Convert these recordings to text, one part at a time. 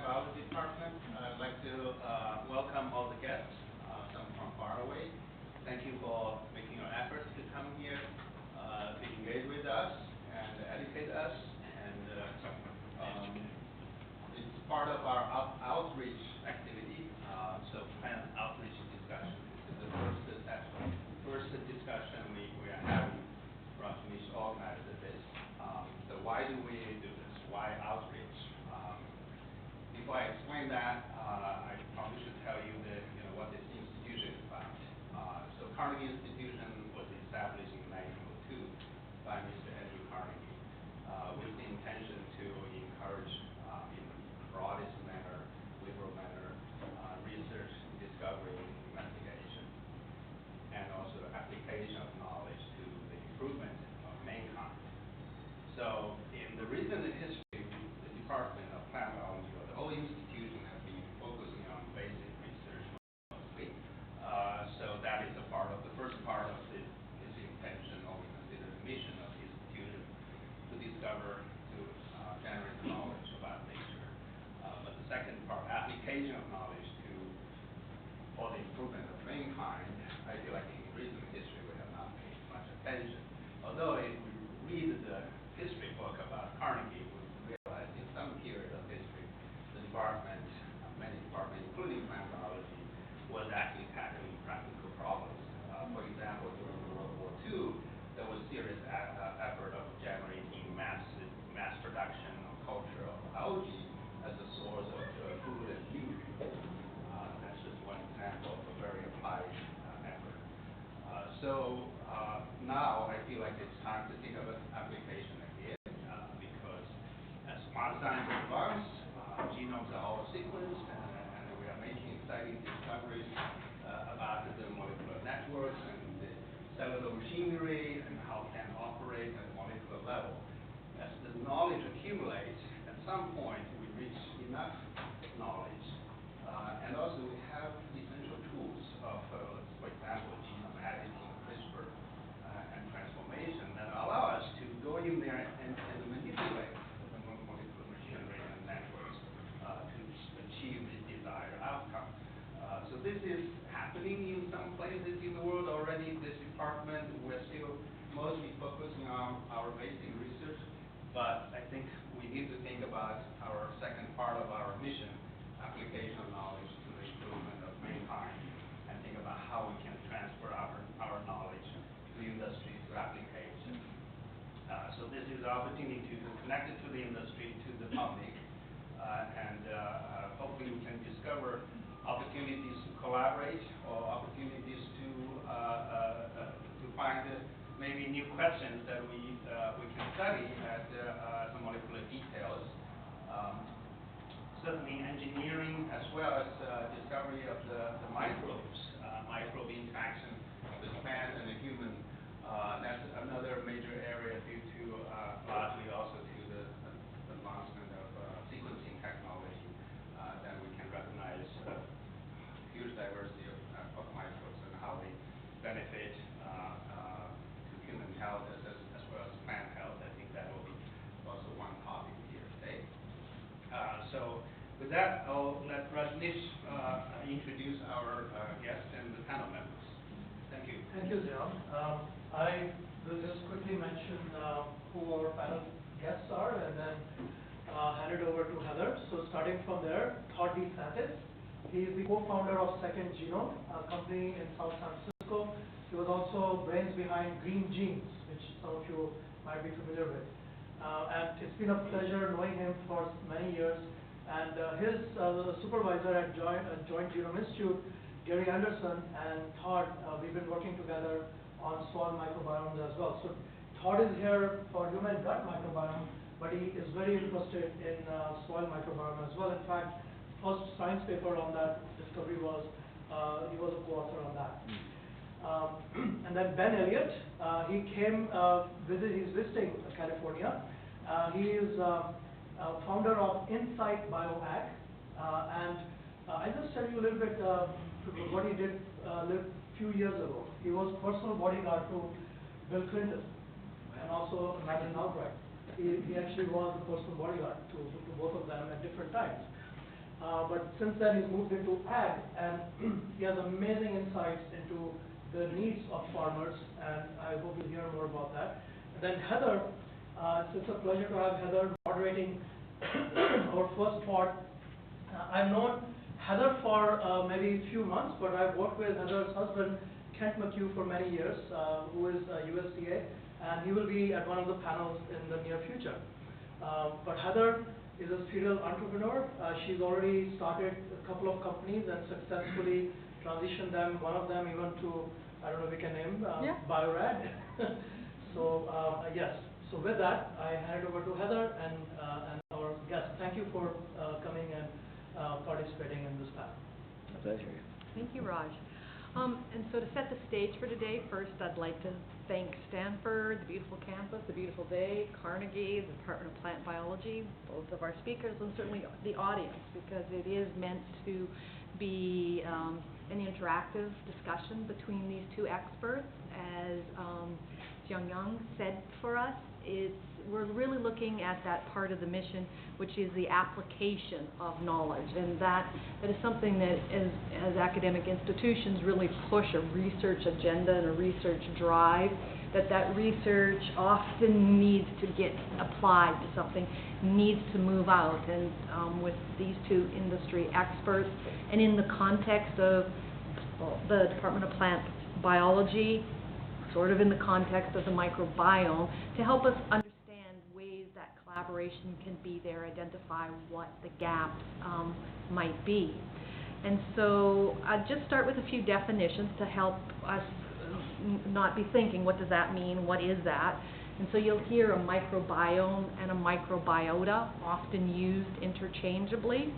plant biology department. I'd like to welcome all the guests, some from far away. Thank you for making your efforts to come here, to engage with us and educate us. And it's part of our outreach activity. So plant outreach discussion. This is the first discussion we are having. Rajneesh organized this. So why do we do this? Why outreach? Before I explain that, I probably should tell you that what this institution is about. So Carnegie Institution was established in 1902 by Mr. Andrew Carnegie with the intention to encourage, in the broadest manner, liberal manner, research, discovery, investigation, and also application of knowledge to the improvement of mankind. So in the recent history, the Department of Plant Biology, or the whole institution, has been focusing on basic research mostly. So that is a part of the first part of this intention, or we consider the mission of the institution, to discover, to generate knowledge about nature. But the second part, application of knowledge for the improvement of mankind, I feel like in recent history we have not paid much attention. Although if we read the history book about Carnegie, we realize in some period of history, the department, many departments, including plant biology, was actually tackling practical problems. For example, during World War II, there was serious effort of generating mass production or culture of algae as a source of food and nutrients. That's just one example of a very applied effort. So now I feel like it's time to think of an application again, because as smart science advances, genomes are all sequenced, and we are making exciting discoveries about the molecular networks and the cellular machinery and how it can operate at molecular level. As the knowledge accumulates, at some point we reach enough knowledge, and also we have essential tools of, for example, genome editing, CRISPR, and transformation that allow us to go in there and manipulate the molecular machinery and networks to achieve the desired outcome. So this is happening in some places in the world already. This department, we're still mostly focusing on our basic research, but I think we need to think about our second part of our mission, application of knowledge to the improvement of mankind, and think about how we can transfer our knowledge to industry, to application. So this is an opportunity to connect it to the industry, to the public, and hopefully we can discover opportunities to collaborate, or opportunities to find maybe new questions that we can study at some molecular details. Certainly engineering, as well as discovery of the microbes, microbe interaction with plant and the human. That's another major area due to largely also to the advancement of sequencing technology, that we can recognize huge diversity of microbes and how they benefit to human health as well as plant health. I think that will be also one topic here today. So with that, I'll let Rajneesh introduce our guests and the panel members. Thank you. Thank you, Zion. I will just quickly mention who our panel guests are, and then hand it over to Heather. So starting from there, Todd DeSantis. He is the co-founder of Second Genome, a company in South San Francisco. He was also brains behind Green Genes, which some of you might be familiar with. And it's been a pleasure knowing him for many years. And his supervisor at Joint Genome Institute, Gary Anderson, and Todd, we've been working together on soil microbiomes as well. So Todd is here for human gut microbiome, but he is very interested in soil microbiome as well. In fact, first science paper on that discovery was, he was a co-author on that. And then Ben Elliott, he came, he's visiting California. He is founder of Insight Biohack, and I'll just tell you a little bit what he did a few years ago. He was personal bodyguard to Bill Clinton and also Madeleine Albright. He actually was the personal bodyguard to both of them at different times. But since then, he's moved into ag, and he has amazing insights into the needs of farmers, and I hope you'll hear more about that. And then Heather, it's a pleasure to have Heather moderating our first part. I've known Heather for maybe a few months, but I've worked with Heather's husband, Kent McHugh, for many years, who is USDA, and he will be at one of the panels in the near future. But Heather is a serial entrepreneur. She's already started a couple of companies and successfully transitioned them, one of them even to, I don't know if we can name, Biorad. So yes, so with that, I hand it over to Heather and our guest. Thank you for coming and participating in this panel. My pleasure. Thank you, Raj. And so to set the stage for today, first I'd like to thank Stanford, the beautiful campus, the beautiful day, Carnegie, the Department of Plant Biology, both of our speakers, and certainly the audience, because it is meant to be an interactive discussion between these two experts. As Jiangyang said for us, we're really looking at that part of the mission, which is the application of knowledge, and that is something that as academic institutions really push a research agenda and a research drive, that research often needs to get applied to something, needs to move out, and with these two industry experts, and in the context of the Department of Plant Biology, sort of in the context of the microbiome, to help us understand ways that collaboration can be there, identify what the gaps might be. And so I'll just start with a few definitions to help us not be thinking, what does that mean, what is that? And so you'll hear a microbiome and a microbiota often used interchangeably.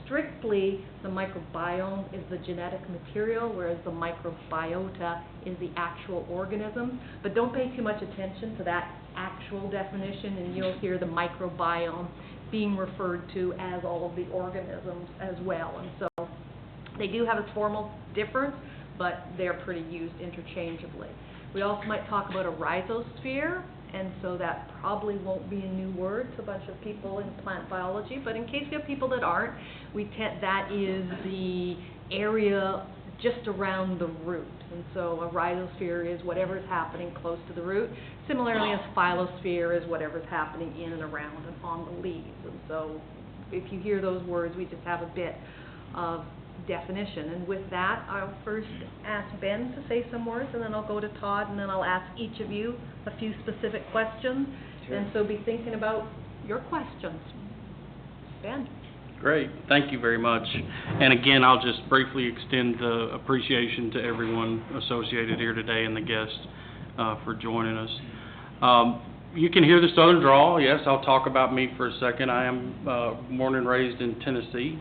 Strictly, the microbiome is the genetic material, whereas the microbiota is the actual organism. But don't pay too much attention to that actual definition, and you'll hear the microbiome being referred to as all of the organisms as well. And so they do have a formal difference, but they're pretty used interchangeably. We also might talk about a rhizosphere, and so that probably won't be a new word to a bunch of people in plant biology, but in case you have people that aren't, that is the area just around the root. And so a rhizosphere is whatever's happening close to the root. Similarly, a phyllosphere is whatever's happening in and around and on the leaves. And so if you hear those words, we just have a bit of definition. And with that, I'll first ask Ben to say some words, and then I'll go to Todd, and then I'll ask each of you a few specific questions. Sure. And so be thinking about your questions. Ben. Great. Thank you very much. And again, I'll just briefly extend the appreciation to everyone associated here today and the guests for joining us. You can hear the Southern drawl. Yes, I'll talk about me for a second. I am born and raised in Tennessee,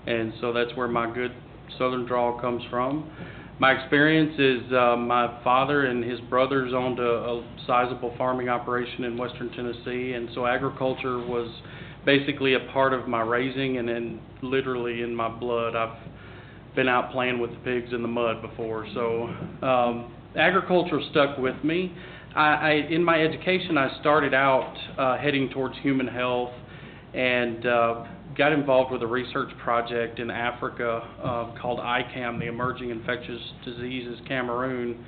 and so that's where my good Southern drawl comes from. My experience is my father and his brothers owned a sizable farming operation in western Tennessee, and so agriculture was basically a part of my raising and then literally in my blood. I've been out playing with the pigs in the mud before, so agriculture stuck with me. In my education, I started out heading towards human health and got involved with a research project in Africa called ICAM, the Emerging Infectious Diseases Cameroon,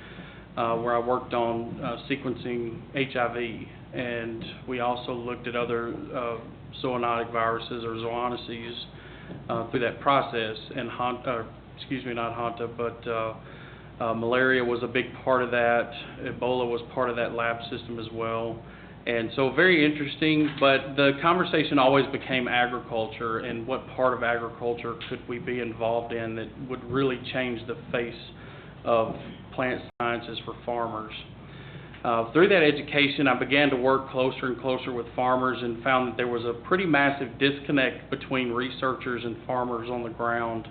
where I worked on sequencing HIV. And we also looked at other zoonotic viruses or zoonoses through that process. And malaria was a big part of that. Ebola was part of that lab system as well. And so very interesting, but the conversation always became agriculture and what part of agriculture could we be involved in that would really change the face of plant sciences for farmers. Through that education, I began to work closer and closer with farmers and found that there was a pretty massive disconnect between researchers and farmers on the ground.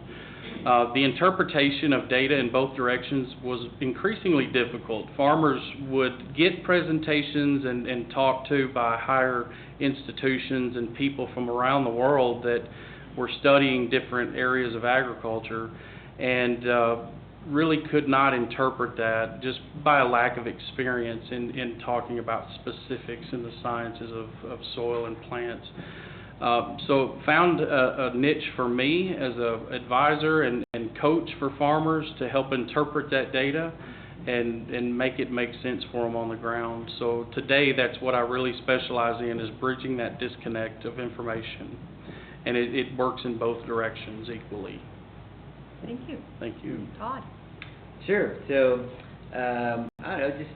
The interpretation of data in both directions was increasingly difficult. Farmers would get presentations and talked to by higher institutions and people from around the world that were studying different areas of agriculture and really could not interpret that just by a lack of experience in talking about specifics in the sciences of soil and plants. So found a niche for me as an advisor and coach for farmers to help interpret that data and make it make sense for them on the ground. So today, that's what I really specialize in, is bridging that disconnect of information. And it works in both directions equally. Thank you. Thank you. Todd? Sure. So, I don't know, just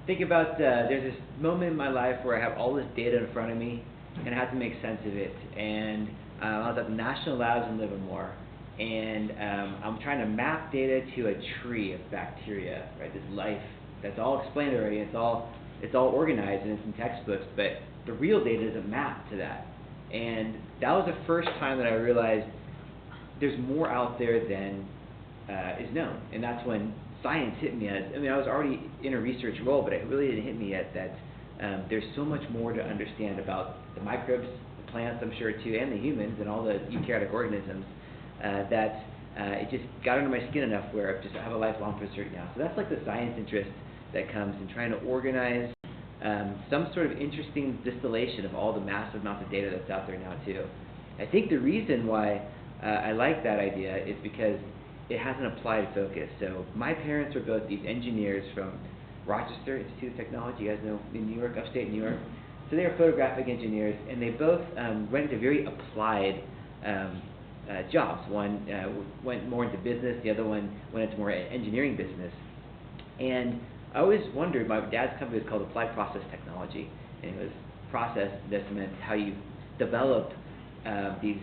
think about, there's this moment in my life where I have all this data in front of me, and I have to make sense of it. And I was at the National Labs in Livermore, and I'm trying to map data to a tree of bacteria, right? This life that's all explained already. It's all organized and it's in textbooks, but the real data isn't mapped to that. And that was the first time that I realized there's more out there than is known. And that's when science hit me as, I mean, I was already in a research role, but it really didn't hit me yet that there's so much more to understand about the microbes, the plants, I'm sure too, and the humans and all the eukaryotic organisms, that it just got under my skin enough where I have a lifelong pursuit now. So that's like the science interest that comes in trying to organize some sort of interesting distillation of all the massive amounts of data that's out there now too. I think the reason why I like that idea is because it has an applied focus. So my parents were both these engineers from Rochester Institute of Technology, you guys know, in New York, upstate New York. So they were photographic engineers, and they both went into very applied jobs. One went more into business, the other one went into more engineering business. And I always wondered, my dad's company was called Applied Process Technology, and it was process that meant how you develop these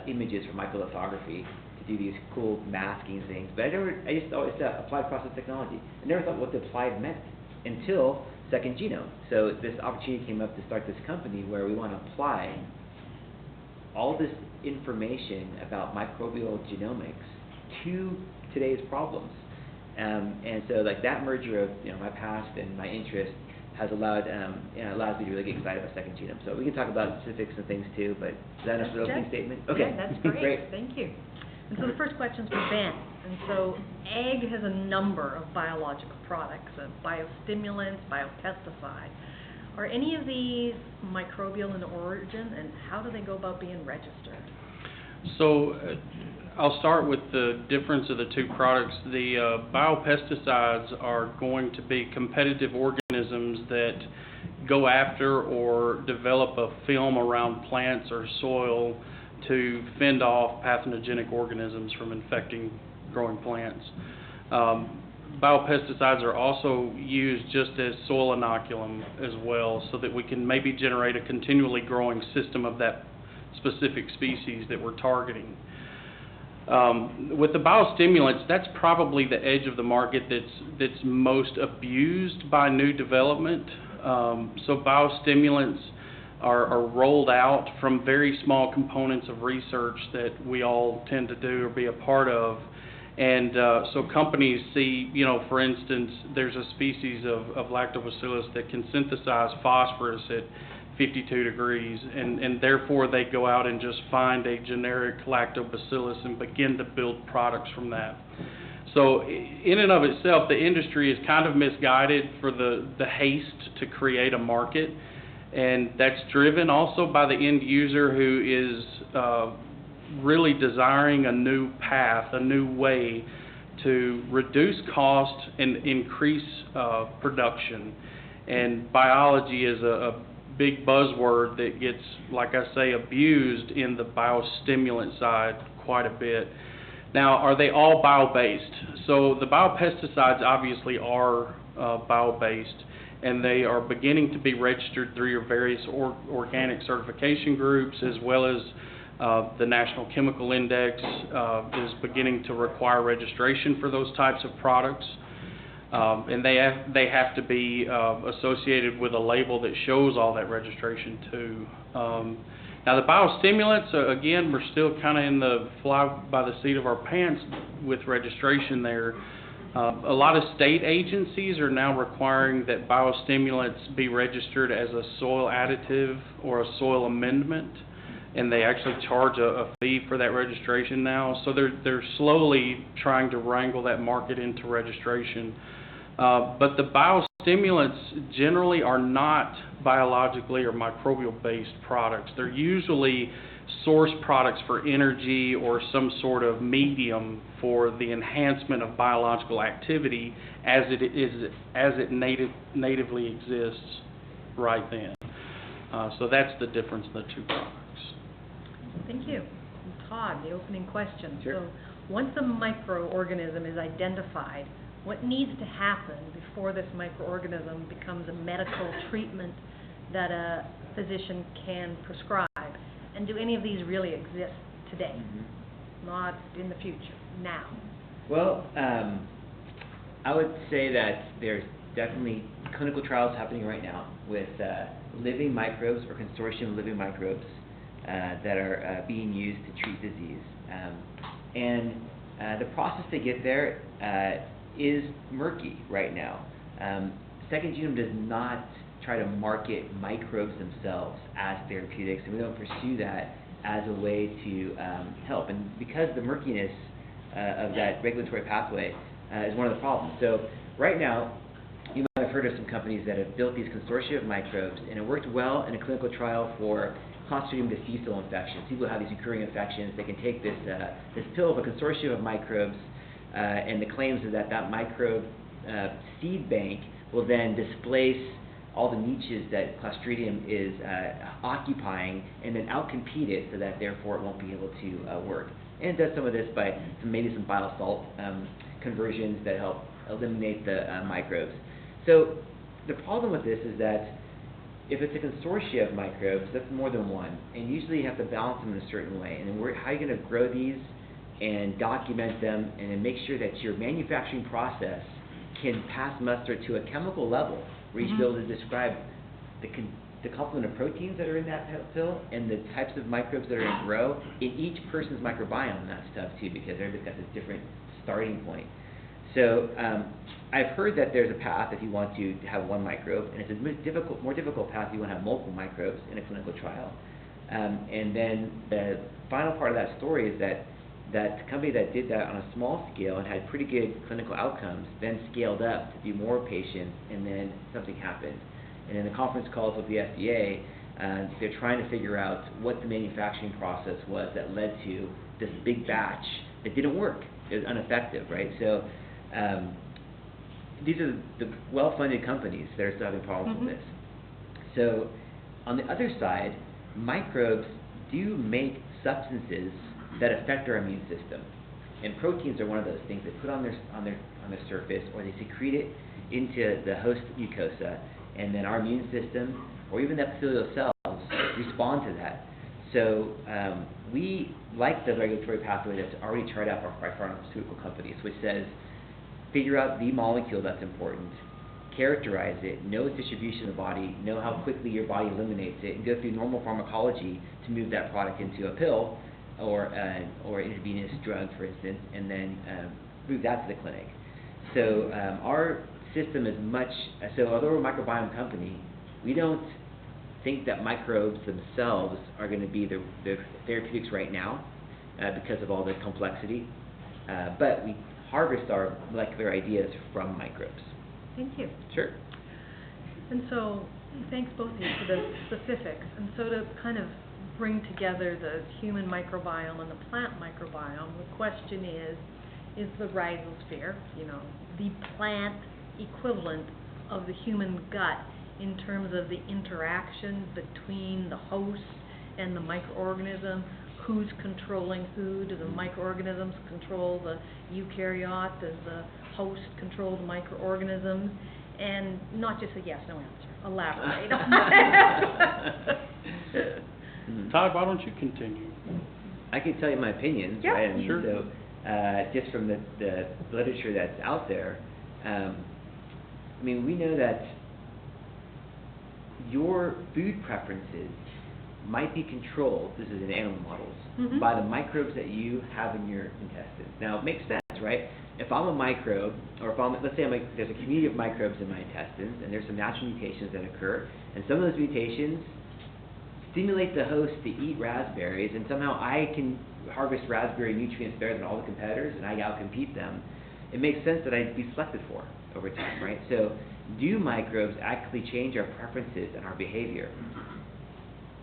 images for microlithography to do these cool masking things. But I just always thought Applied Process Technology. I never thought what the applied meant until Second Genome. So this opportunity came up to start this company where we want to apply all this information about microbial genomics to today's problems. And so like that merger of my past and my interest has allowed allows me to really get excited about Second Genome. So we can talk about specifics and things too, but is that enough for the opening statement? Okay. Yeah, that's great. Great. Thank you. And so the first question's for Ben. And so ag has a number of biological products, biostimulants, biopesticides. Are any of these microbial in origin, and how do they go about being registered? So I'll start with the difference of the two products. The biopesticides are going to be competitive organisms that go after or develop a film around plants or soil to fend off pathogenic organisms from infecting growing plants. Biopesticides are also used just as soil inoculum as well, so that we can maybe generate a continually growing system of that specific species that we're targeting. With the biostimulants, that's probably the edge of the market that's most abused by new development. So biostimulants are rolled out from very small components of research that we all tend to do or be a part of. And so companies see, for instance, there's a species of lactobacillus that can synthesize phosphorus at 52 degrees, and therefore they go out and just find a generic lactobacillus and begin to build products from that. So in and of itself, the industry is kind of misguided for the haste to create a market, and that's driven also by the end user who is really desiring a new path, a new way to reduce cost and increase production. And biology is a big buzzword that gets, like I say, abused in the biostimulant side quite a bit. Now, are they all bio-based? So the biopesticides obviously are bio-based, and they are beginning to be registered through your various organic certification groups, as well as the National Chemical Index is beginning to require registration for those types of products. And they have to be associated with a label that shows all that registration too. Now the biostimulants, again, we're still kind of in the fly by the seat of our pants with registration there. A lot of state agencies are now requiring that biostimulants be registered as a soil additive or a soil amendment, and they actually charge a fee for that registration now. So they're slowly trying to wrangle that market into registration. But the biostimulants generally are not biologically or microbial-based products. They're usually source products for energy or some sort of medium for the enhancement of biological activity as it natively exists right then. So that's the difference in the two products. Thank you. And Todd, the opening question. Sure. So once a microorganism is identified, what needs to happen before this microorganism becomes a medical treatment that a physician can prescribe? And do any of these really exist today? Not in the future, now? Well, I would say that there's definitely clinical trials happening right now with living microbes or consortium of living microbes that are being used to treat disease. The process to get there is murky right now. Second Genome does not try to market microbes themselves as therapeutics, and we don't pursue that as a way to help. And because the murkiness of that regulatory pathway is one of the problems. So right now, you might have heard of some companies that have built these consortia of microbes, and it worked well in a clinical trial for Clostridium difficile infections. People who have these recurring infections, they can take this pill of a consortium of microbes, and the claims is that microbe seed bank will then displace all the niches that Clostridium is occupying, and then outcompete it so that therefore it won't be able to work. And it does some of this by maybe some bile salt conversions that help eliminate the microbes. So the problem with this is that if it's a consortia of microbes, that's more than one, and usually you have to balance them in a certain way. And then how are you going to grow these and document them, and then make sure that your manufacturing process can pass muster to a chemical level where you should be able to describe the complement of proteins that are in that pill and the types of microbes that are going to grow in each person's microbiome and that stuff too, because everybody's got this different starting point. So I've heard that there's a path if you want to have one microbe, and it's a more difficult path if you want to have multiple microbes in a clinical trial. And then the final part of that story is that company that did that on a small scale and had pretty good clinical outcomes then scaled up to do more patients, and then something happened. And in the conference calls with the FDA, they're trying to figure out what the manufacturing process was that led to this big batch that didn't work. It was ineffective, right? So these are the well-funded companies that are still having problems with this. So on the other side, microbes do make substances that affect our immune system, and proteins are one of those things they put on their surface, or they secrete it into the host mucosa, and then our immune system or even the epithelial cells respond to that. So we like the regulatory pathway that's already charted out by pharmaceutical companies, which says figure out the molecule that's important, characterize it, know its distribution in the body, know how quickly your body eliminates it, and go through normal pharmacology to move that product into a pill or intravenous drug, for instance, and then move that to the clinic. So our system is so although we're a microbiome company, we don't think that microbes themselves are going to be the therapeutics right now because of all the complexity, but we harvest our molecular ideas from microbes. Thank you. Sure. And so, thanks both of you for the specifics. And so to kind of bring together the human microbiome and the plant microbiome, the question is the rhizosphere, the plant equivalent of the human gut in terms of the interaction between the host and the microorganism? Who's controlling who? Do the microorganisms control the eukaryote? Does the host control the microorganisms? And not just a yes, no answer. Elaborate on that. Todd, why don't you continue? I can tell you my opinions, Yep. right? And Sure. so, just from the literature that's out there, we know that your food preferences might be controlled, this is in animal models, by the microbes that you have in your intestines. Now, it makes sense, right? If I'm a microbe, or let's say there's a community of microbes in my intestines, and there's some natural mutations that occur, and some of those mutations stimulate the host to eat raspberries, and somehow I can harvest raspberry nutrients better than all the competitors, and I outcompete them. it makes sense that I'd be selected for over time, right? So do microbes actually change our preferences and our behavior?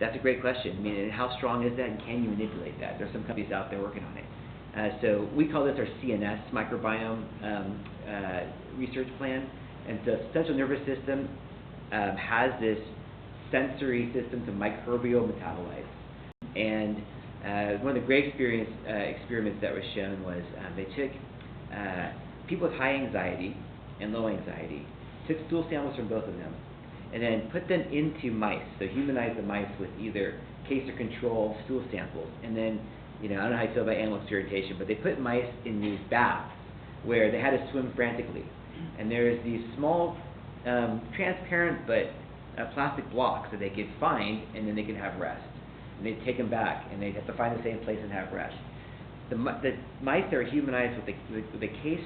That's a great question. I mean, and how strong is that, and can you manipulate that? There's some companies out there working on it. So we call this our CNS microbiome research plan. And the central nervous system has this sensory system to microbial metabolites. And one of the great experiments that was shown was they took people with high anxiety and low anxiety, took stool samples from both of them, and then put them into mice. So humanized the mice with either case or control stool samples. And then, I don't know how you feel about animal experimentation, but they put mice in these baths where they had to swim frantically. And there's these small, transparent but plastic blocks that they could find, and then they could have rest. And they'd take them back, and they'd have to find the same place and have rest. The mice that are humanized with the case,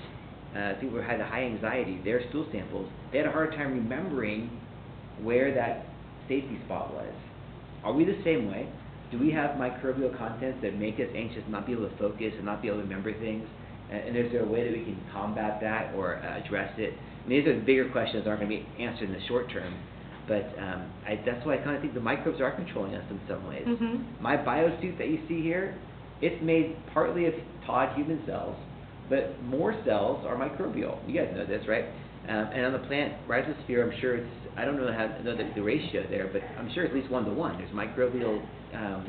people who had high anxiety, their stool samples, they had a hard time remembering where that safety spot was. Are we the same way? Do we have microbial contents that make us anxious, not be able to focus, and not be able to remember things? And is there a way that we can combat that or address it? I mean, these are bigger questions that aren't going to be answered in the short term. But that's why I kind of think the microbes are controlling us in some ways. Mm-hmm. My biosuit that you see here, it's made partly of tawed human cells, but more cells are microbial. You guys know this, right? And on the plant rhizosphere, I'm sure I don't know the ratio there, but I'm sure it's at least 1-to-1. There's microbial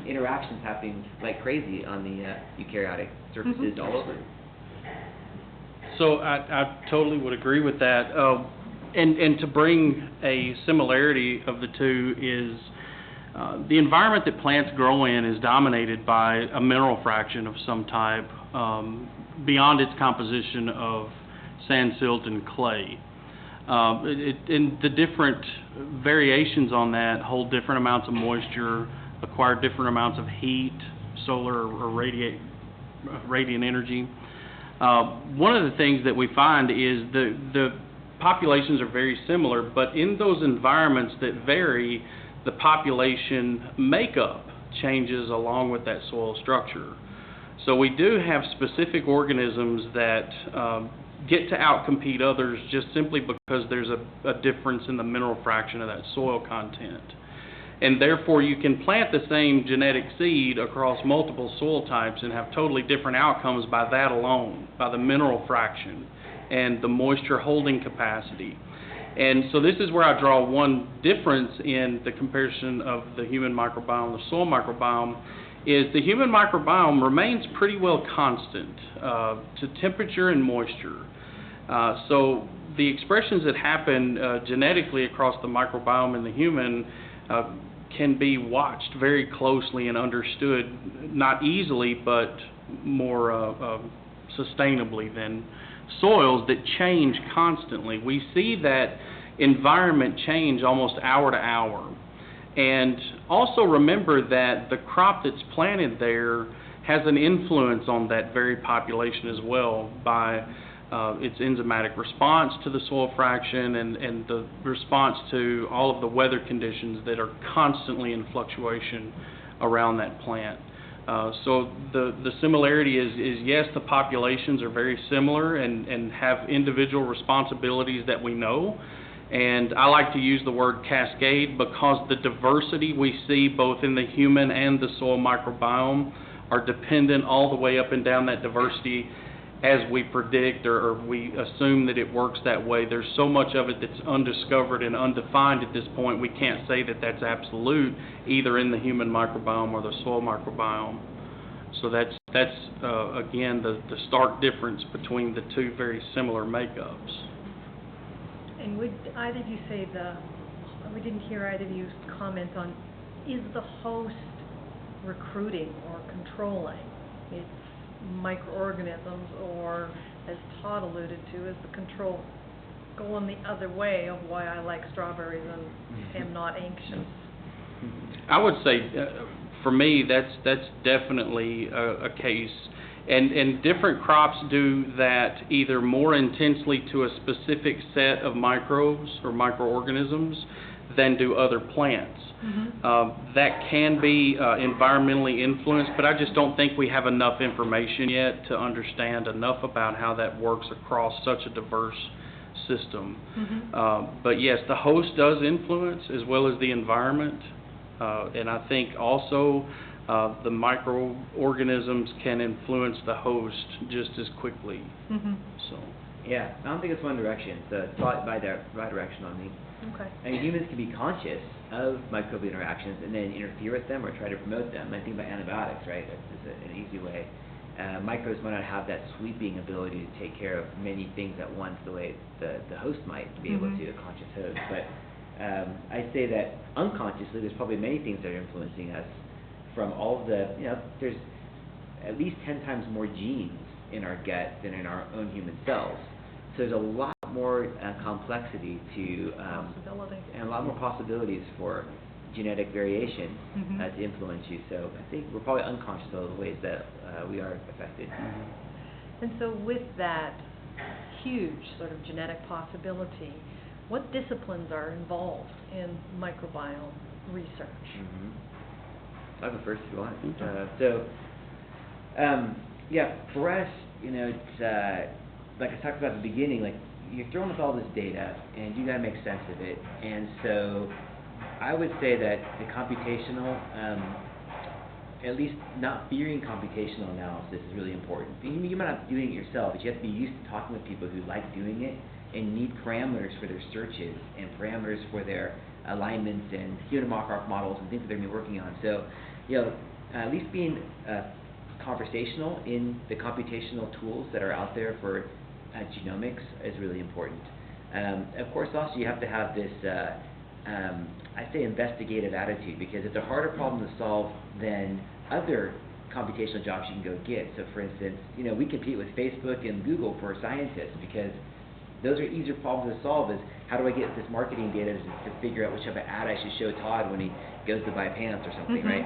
interactions happening like crazy on the eukaryotic surfaces all over. So I totally would agree with that. And to bring a similarity of the two is the environment that plants grow in is dominated by a mineral fraction of some type beyond its composition of sand, silt, and clay. And the different variations on that hold different amounts of moisture, acquire different amounts of heat, solar or radiant energy. One of the things that we find is the populations are very similar, but in those environments that vary, the population makeup changes along with that soil structure. So we do have specific organisms that get to outcompete others just simply because there's a difference in the mineral fraction of that soil content. And therefore you can plant the same genetic seed across multiple soil types and have totally different outcomes by that alone, by the mineral fraction and the moisture holding capacity. And so this is where I draw one difference in the comparison of the human microbiome and the soil microbiome, is the human microbiome remains pretty well constant to temperature and moisture. So the expressions that happen genetically across the microbiome in the human can be watched very closely and understood, not easily, but more sustainably than soils that change constantly. We see that environment change almost hour to hour. And also remember that the crop that's planted there has an influence on that very population as well by its enzymatic response to the soil fraction and the response to all of the weather conditions that are constantly in fluctuation around that plant. So the similarity is yes, the populations are very similar and have individual responsibilities that we know. And I like to use the word cascade because the diversity we see both in the human and the soil microbiome are dependent all the way up and down that diversity as we predict or we assume that it works that way. There's so much of it that's undiscovered and undefined at this point, we can't say that that's absolute either in the human microbiome or the soil microbiome. So that's again, the stark difference between the two very similar makeups. And would either of you say we didn't hear either of you comment on, is the host recruiting or controlling its microorganisms, or as Todd alluded to, is the control going the other way of why I like strawberries and am not anxious? I would say, for me, that's definitely a case. And different crops do that either more intensely to a specific set of microbes or microorganisms than do other plants. That can be environmentally influenced, but I just don't think we have enough information yet to understand enough about how that works across such a diverse system. But yes, the host does influence as well as the environment, and I think also the microorganisms can influence the host just as quickly. So. Yeah, I don't think it's one direction. It's bi-directional. Okay. I mean, humans can be conscious of microbial interactions and then interfere with them or try to promote them. I think about antibiotics, right? That's an easy way. Microbes might not have that sweeping ability to take care of many things at once the way the host might be able to, a conscious host. But I'd say that unconsciously there's probably many things that are influencing us from all of the, there's at least 10 times more genes in our gut than in our own human cells. So there's a lot more complexity to and a lot more possibilities for genetic variation to influence you. So I think we're probably unconscious of the ways that we are affected. And so with that huge sort of genetic possibility, what disciplines are involved in microbiome research? I'll go first if you want. Yeah, for us, it's like I talked about at the beginning, like you're thrown with all this data and you gotta make sense of it. And so I would say that the computational, at least not fearing computational analysis is really important. You might not be doing it yourself, but you have to be used to talking with people who like doing it and need parameters for their searches and parameters for their alignments and human Markov models and things that they're going to be working on. So, at least being conversational in the computational tools that are out there for genomics is really important. Of course, also you have to have this, I say investigative attitude, because it's a harder problem to solve than other computational jobs you can go get. So for instance, we compete with Facebook and Google for scientists because those are easier problems to solve. Is how do I get this marketing data to figure out which type of ad I should show Todd when he goes to buy pants or something, right?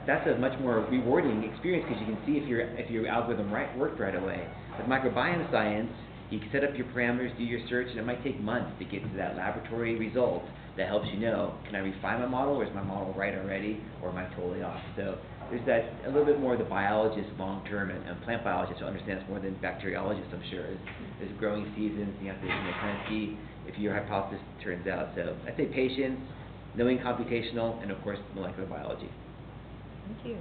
That's a much more rewarding experience because you can see if your algorithm worked right away. With microbiome science, you can set up your parameters, do your search, and it might take months to get to that laboratory result that helps you know, can I refine my model, or is my model right already, or am I totally off? So there's that a little bit more the biologist long-term and plant biologist who understands more than bacteriologists, I'm sure. There's growing seasons, you have to kind of see if your hypothesis turns out. So I'd say patience, knowing computational, and of course molecular biology. Thank you.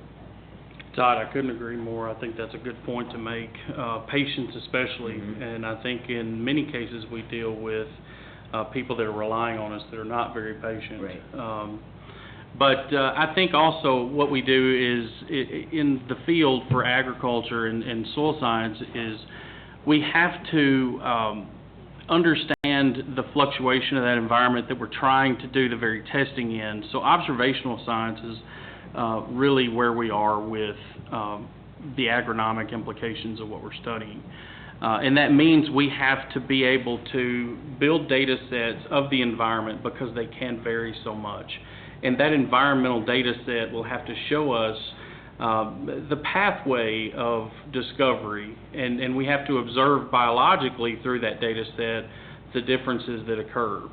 Todd, I couldn't agree more. I think that's a good point to make. Patience especially, and I think in many cases we deal with people that are relying on us that are not very patient. Right. But I think also what we do is in the field for agriculture and soil science is we have to understand the fluctuation of that environment that we're trying to do the very testing in. So observational science is really where we are with the agronomic implications of what we're studying. And that means we have to be able to build data sets of the environment because they can vary so much. And that environmental data set will have to show us the pathway of discovery, and we have to observe biologically through that data set the differences that occur.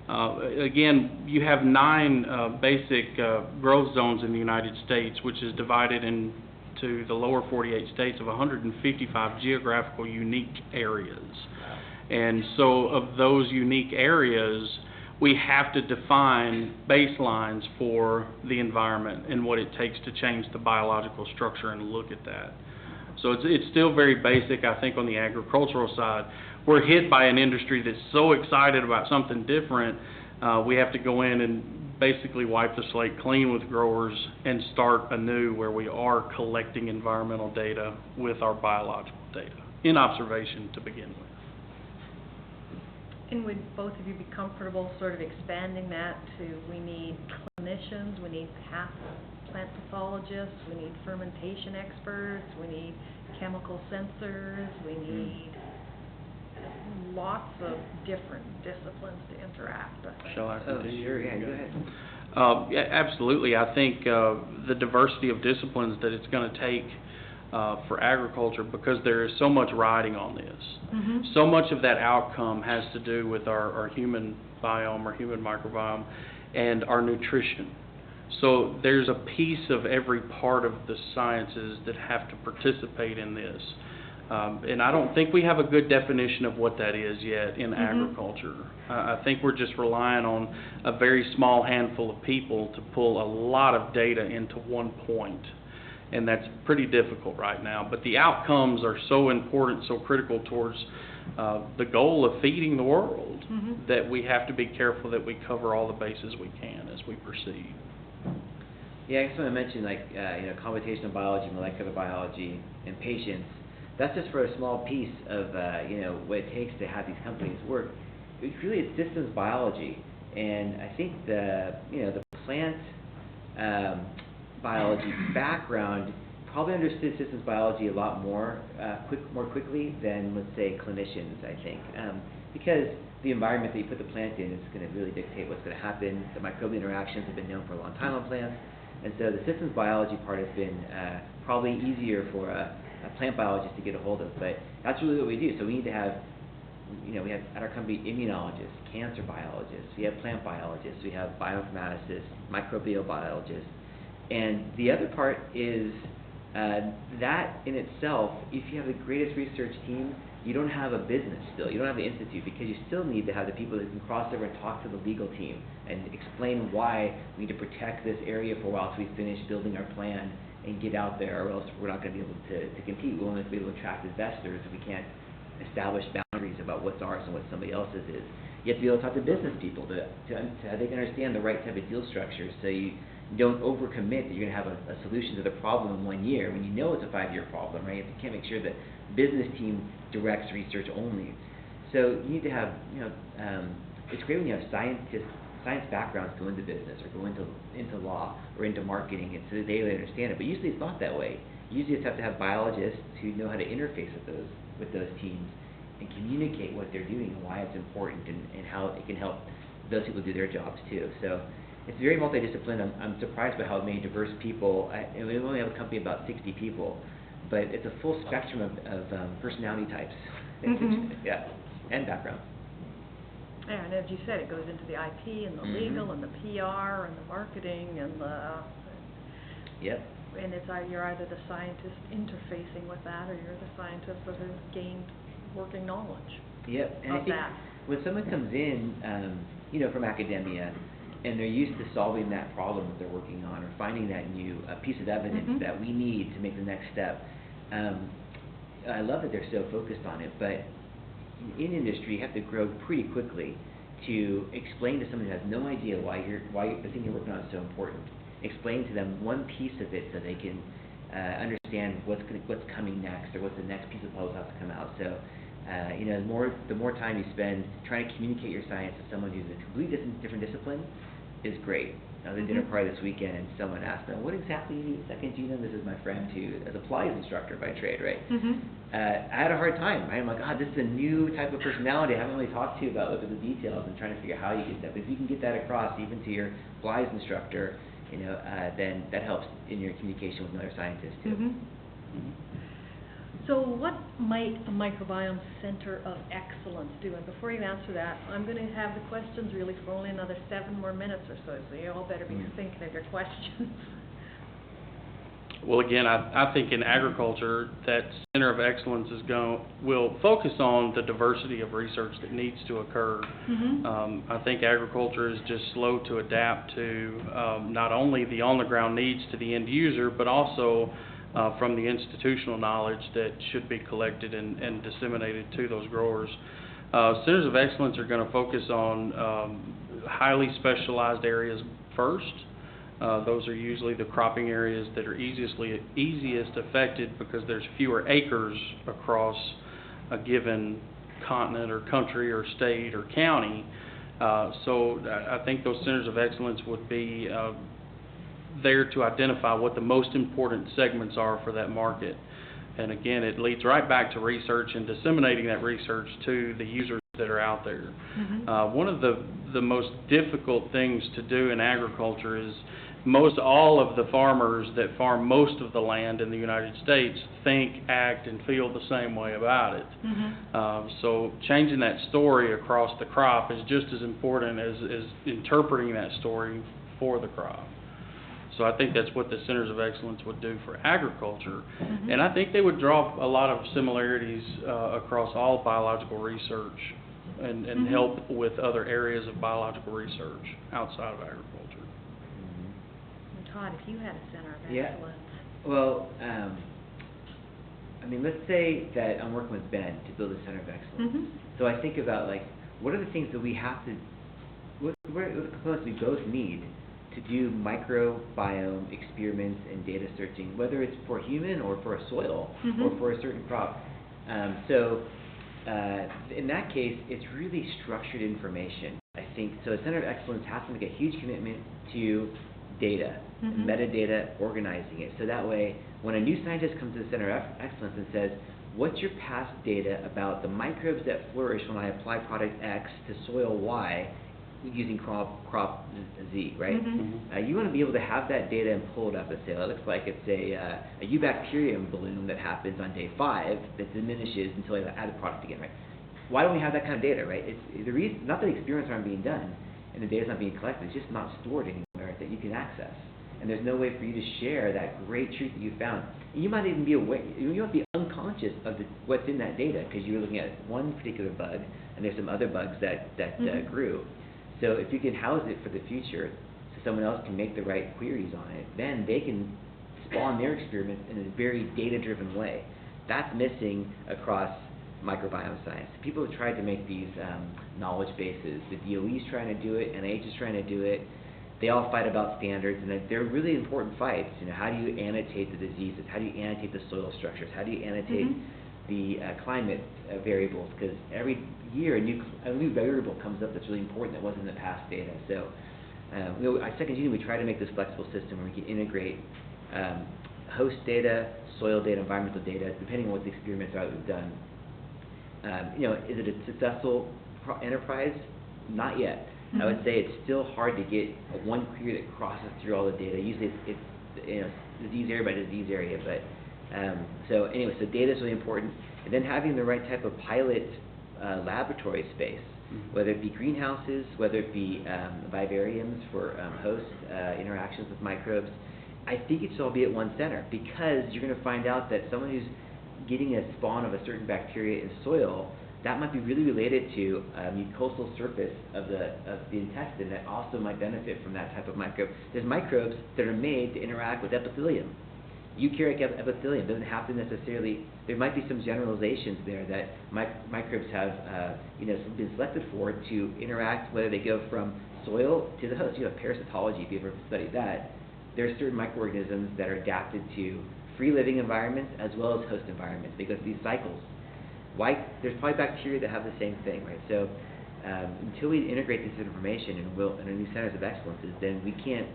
Again, you have 9 basic growth zones in the United States, which is divided into the lower 48 states of 155 geographical unique areas. And so of those unique areas, we have to define baselines for the environment and what it takes to change the biological structure and look at that. So it's still very basic, I think, on the agricultural side. We're hit by an industry that's so excited about something different, we have to go in and basically wipe the slate clean with growers and start anew where we are collecting environmental data with our biological data in observation to begin with. And would both of you be comfortable sort of expanding that to, we need clinicians, we need plant pathologists, we need fermentation experts, we need chemical sensors, we need lots of different disciplines to interact, I think. Shall I continue? Sure, yeah, go ahead. Yeah, absolutely. I think the diversity of disciplines that it's going to take for agriculture, because there is so much riding on this. So much of that outcome has to do with our human biome or human microbiome, and our nutrition. So there's a piece of every part of the sciences that have to participate in this. And I don't think we have a good definition of what that is yet in agriculture. I think we're just relying on a very small handful of people to pull a lot of data into one point. And that's pretty difficult right now. But the outcomes are so important, so critical towards the goal of feeding the world, that we have to be careful that we cover all the bases we can as we proceed. Yeah, I just want to mention, like, computational biology, molecular biology, and patients. That's just for a small piece of, what it takes to have these companies work. It's really systems biology, and I think the plant biology background probably understood systems biology a lot more quickly than, let's say, clinicians, I think, because the environment that you put the plant in is going to really dictate what's going to happen. The microbial interactions have been known for a long time on plants, and so the systems biology part has been probably easier for a plant biologist to get a hold of, but that's really what we do. So we need to have, we have at our company immunologists, cancer biologists, we have plant biologists, we have bioinformaticists, microbiologists, and the other part is that in itself, if you have the greatest research team, you don't have a business still, you don't have the institute, because you still need to have the people that can cross over and talk to the legal team and explain why we need to protect this area for a while till we finish building our plan and get out there, or else we're not going to be able to compete. We won't be able to attract investors if we can't establish boundaries about what's ours and what somebody else's is. You have to be able to talk to business people to they can understand the right type of deal structure, so you don't overcommit that you're going to have a solution to the problem in 1 year when you know it's a 5-year problem, right? You can't make sure that business team directs research only. So you need to have, it's great when you have science backgrounds go into business or go into law or into marketing, and so they really understand it. But usually it's not that way. Usually it's have to have biologists who know how to interface with those teams and communicate what they're doing and why it's important and how it can help those people do their jobs too. So it's very multidisciplinary. I'm surprised by how many diverse people. And we only have a company of about 60 people, but it's a full spectrum of personality types. Yeah, and background. Yeah, and as you said, it goes into the IP and the legal and the PR and the marketing and the. Yep. And it's you're either the scientist interfacing with that, or you're the scientist that has gained working knowledge. Yep. And of I think that. when someone comes in, from academia, and they're used to solving that problem that they're working on, or finding that new piece of evidence that we need to make the next step. I love that they're so focused on it, but in industry, you have to grow pretty quickly to explain to someone who has no idea why the thing you're working on is so important. Explain to them one piece of it so they can understand what's coming next, or what the next piece of puzzle has to come out. So, the more time you spend trying to communicate your science to someone who's in a completely different discipline is great. I was at a dinner party this weekend, and someone asked me, "What exactly do you need second genome?" This is my friend who is a Pilates instructor by trade, right? I had a hard time. Right? I'm like, this is a new type of personality I haven't really talked to you about. Look at the details and trying to figure out how you get that. But if you can get that across even to your Pilates instructor, then that helps in your communication with another scientist too. So what might a microbiome center of excellence do? And before you answer that, I'm going to have the questions really for only another 7 more minutes or so you all better be thinking of your questions. Well, again, I think in agriculture, that center of excellence will focus on the diversity of research that needs to occur. I think agriculture is just slow to adapt to not only the on-the-ground needs to the end user, but also from the institutional knowledge that should be collected and disseminated to those growers. Centers of excellence are going to focus on highly specialized areas first. Those are usually the cropping areas that are easiest affected because there's fewer acres across a given continent or country or state or county. So I think those centers of excellence would be there to identify what the most important segments are for that market. And again, it leads right back to research and disseminating that research to the users that are out there. One of the most difficult things to do in agriculture is most all of the farmers that farm most of the land in the United States think, act, and feel the same way about it. So changing that story across the crop is just as important as interpreting that story for the crop. So I think that's what the Centers of Excellence would do for agriculture. And I think they would draw a lot of similarities across all biological research and help with other areas of biological research outside of agriculture. Todd, if you had a center of Yeah. excellence. Well, I mean, let's say that I'm working with Ben to build a center of excellence. So I think about, like, what are the things that we have to, what are the components we both need to do microbiome experiments and data searching, whether it's for human or for a soil or for a certain crop. So in that case, it's really structured information, I think. So a center of excellence has to make a huge commitment to data, and metadata, organizing it. So that way, when a new scientist comes to the Center of Excellence and says, what's your past data about the microbes that flourish when I apply product X to soil Y using crop Z, right? You want to be able to have that data and pull it up and say, well, it looks like it's a eubacterium bloom that happens on day 5 that diminishes until I add the product again, right? Why don't we have that kind of data, right? It's the reason, not that experiments aren't being done and the data's not being collected, it's just not stored anywhere that you can access. And there's no way for you to share that great truth that you found. And you might even be aware, you might be unconscious of what's in that data because you were looking at one particular bug and there's some other bugs that grew. So if you can house it for the future so someone else can make the right queries on it, then they can spawn their experiments in a very data-driven way. That's missing across microbiome science. People have tried to make these knowledge bases. The DOE's trying to do it, NIH is trying to do it. They all fight about standards, and they're really important fights. You know, how do you annotate the diseases? How do you annotate the soil structures? How do you annotate the climate variables? Because every year a new variable comes up that's really important that wasn't in the past data. So, at Second Union, we try to make this flexible system where we can integrate host data, soil data, environmental data, depending on what the experiments are that we've done. Is it a successful enterprise? Not yet. I would say it's still hard to get one query that crosses through all the data. Usually it's disease area by disease area. But so data is really important. And then having the right type of pilot laboratory space, whether it be greenhouses, whether it be vivariums for host interactions with microbes. I think it should all be at one center because you're going to find out that someone who's getting a spawn of a certain bacteria in soil, that might be really related to mucosal surface of the intestine that also might benefit from that type of microbe. There's microbes that are made to interact with epithelium. Eukaryotic epithelium doesn't have to necessarily, there might be some generalizations there that microbes have been selected for to interact, whether they go from soil to the host. You have parasitology, if you ever studied that. There are certain microorganisms that are adapted to free living environments as well as host environments because these cycles. There's probably bacteria that have the same thing, right? So until we integrate this information in our new centers of excellences, then we can't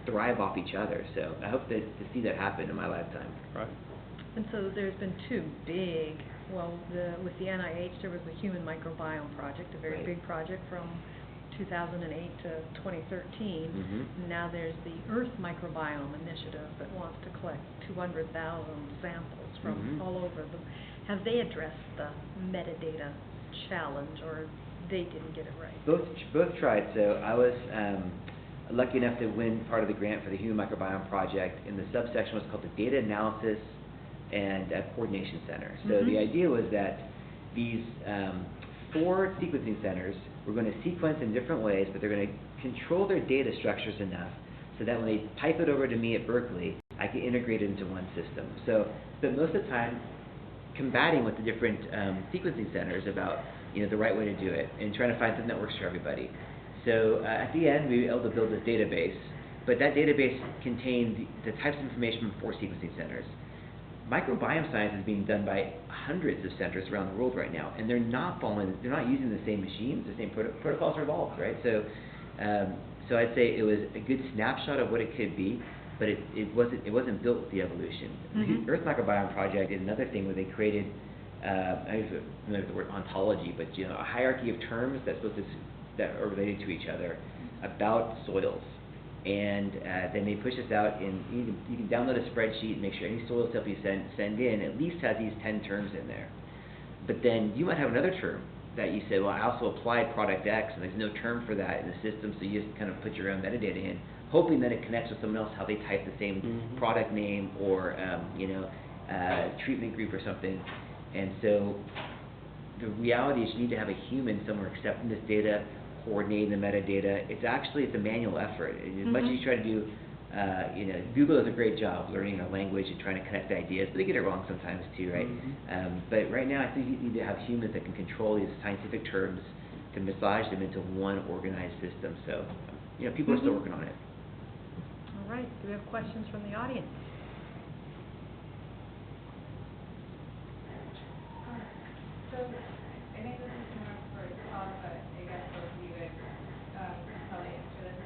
thrive off each other. So I hope to see that happen in my lifetime. Right. And so there's been two big, with the NIH, there was the Human Microbiome Project, a very big project from 2008 to 2013. Now there's the Earth Microbiome Initiative that wants to collect 200,000 samples from all over the. Have they addressed the metadata challenge, or they didn't get it right? Both tried. So I was lucky enough to win part of the grant for the Human Microbiome Project, and the subsection was called the Data Analysis and Coordination Center. So the idea was that these 4 sequencing centers were going to sequence in different ways, but they're going to control their data structures enough so that when they pipe it over to me at Berkeley, I can integrate it into one system. So spent most of the time combating with the different sequencing centers about the right way to do it and trying to find something that works for everybody. So at the end, we were able to build this database, but that database contained the types of information from 4 sequencing centers. Microbiome science is being done by hundreds of centers around the world right now, and they're not using the same machines, the same protocols are evolved, right? So I'd say it was a good snapshot of what it could be, but it wasn't built with the evolution. The Earth Microbiome Project is another thing where they created, I don't know the word ontology, but a hierarchy of terms that are related to each other about soils. And then they push us out, and you can download a spreadsheet and make sure any soil sample you send in at least has these 10 terms in there. But then you might have another term that you say, well, I also applied product X, and there's no term for that in the system, so you just kind of put your own metadata in, hoping that it connects with someone else, how they type the same product name or treatment group or something. And so the reality is you need to have a human somewhere accepting this data, coordinating the metadata. It's a manual effort. As much as you try to do, Google does a great job learning a language and trying to connect ideas, but they get it wrong sometimes too, right? But right now I think you need to have humans that can control these scientific terms to massage them into one organized system. So, people are still working on it. All right, do we have questions from the audience? So, I think this is more for Todd, but I guess both of you guys can probably answer this.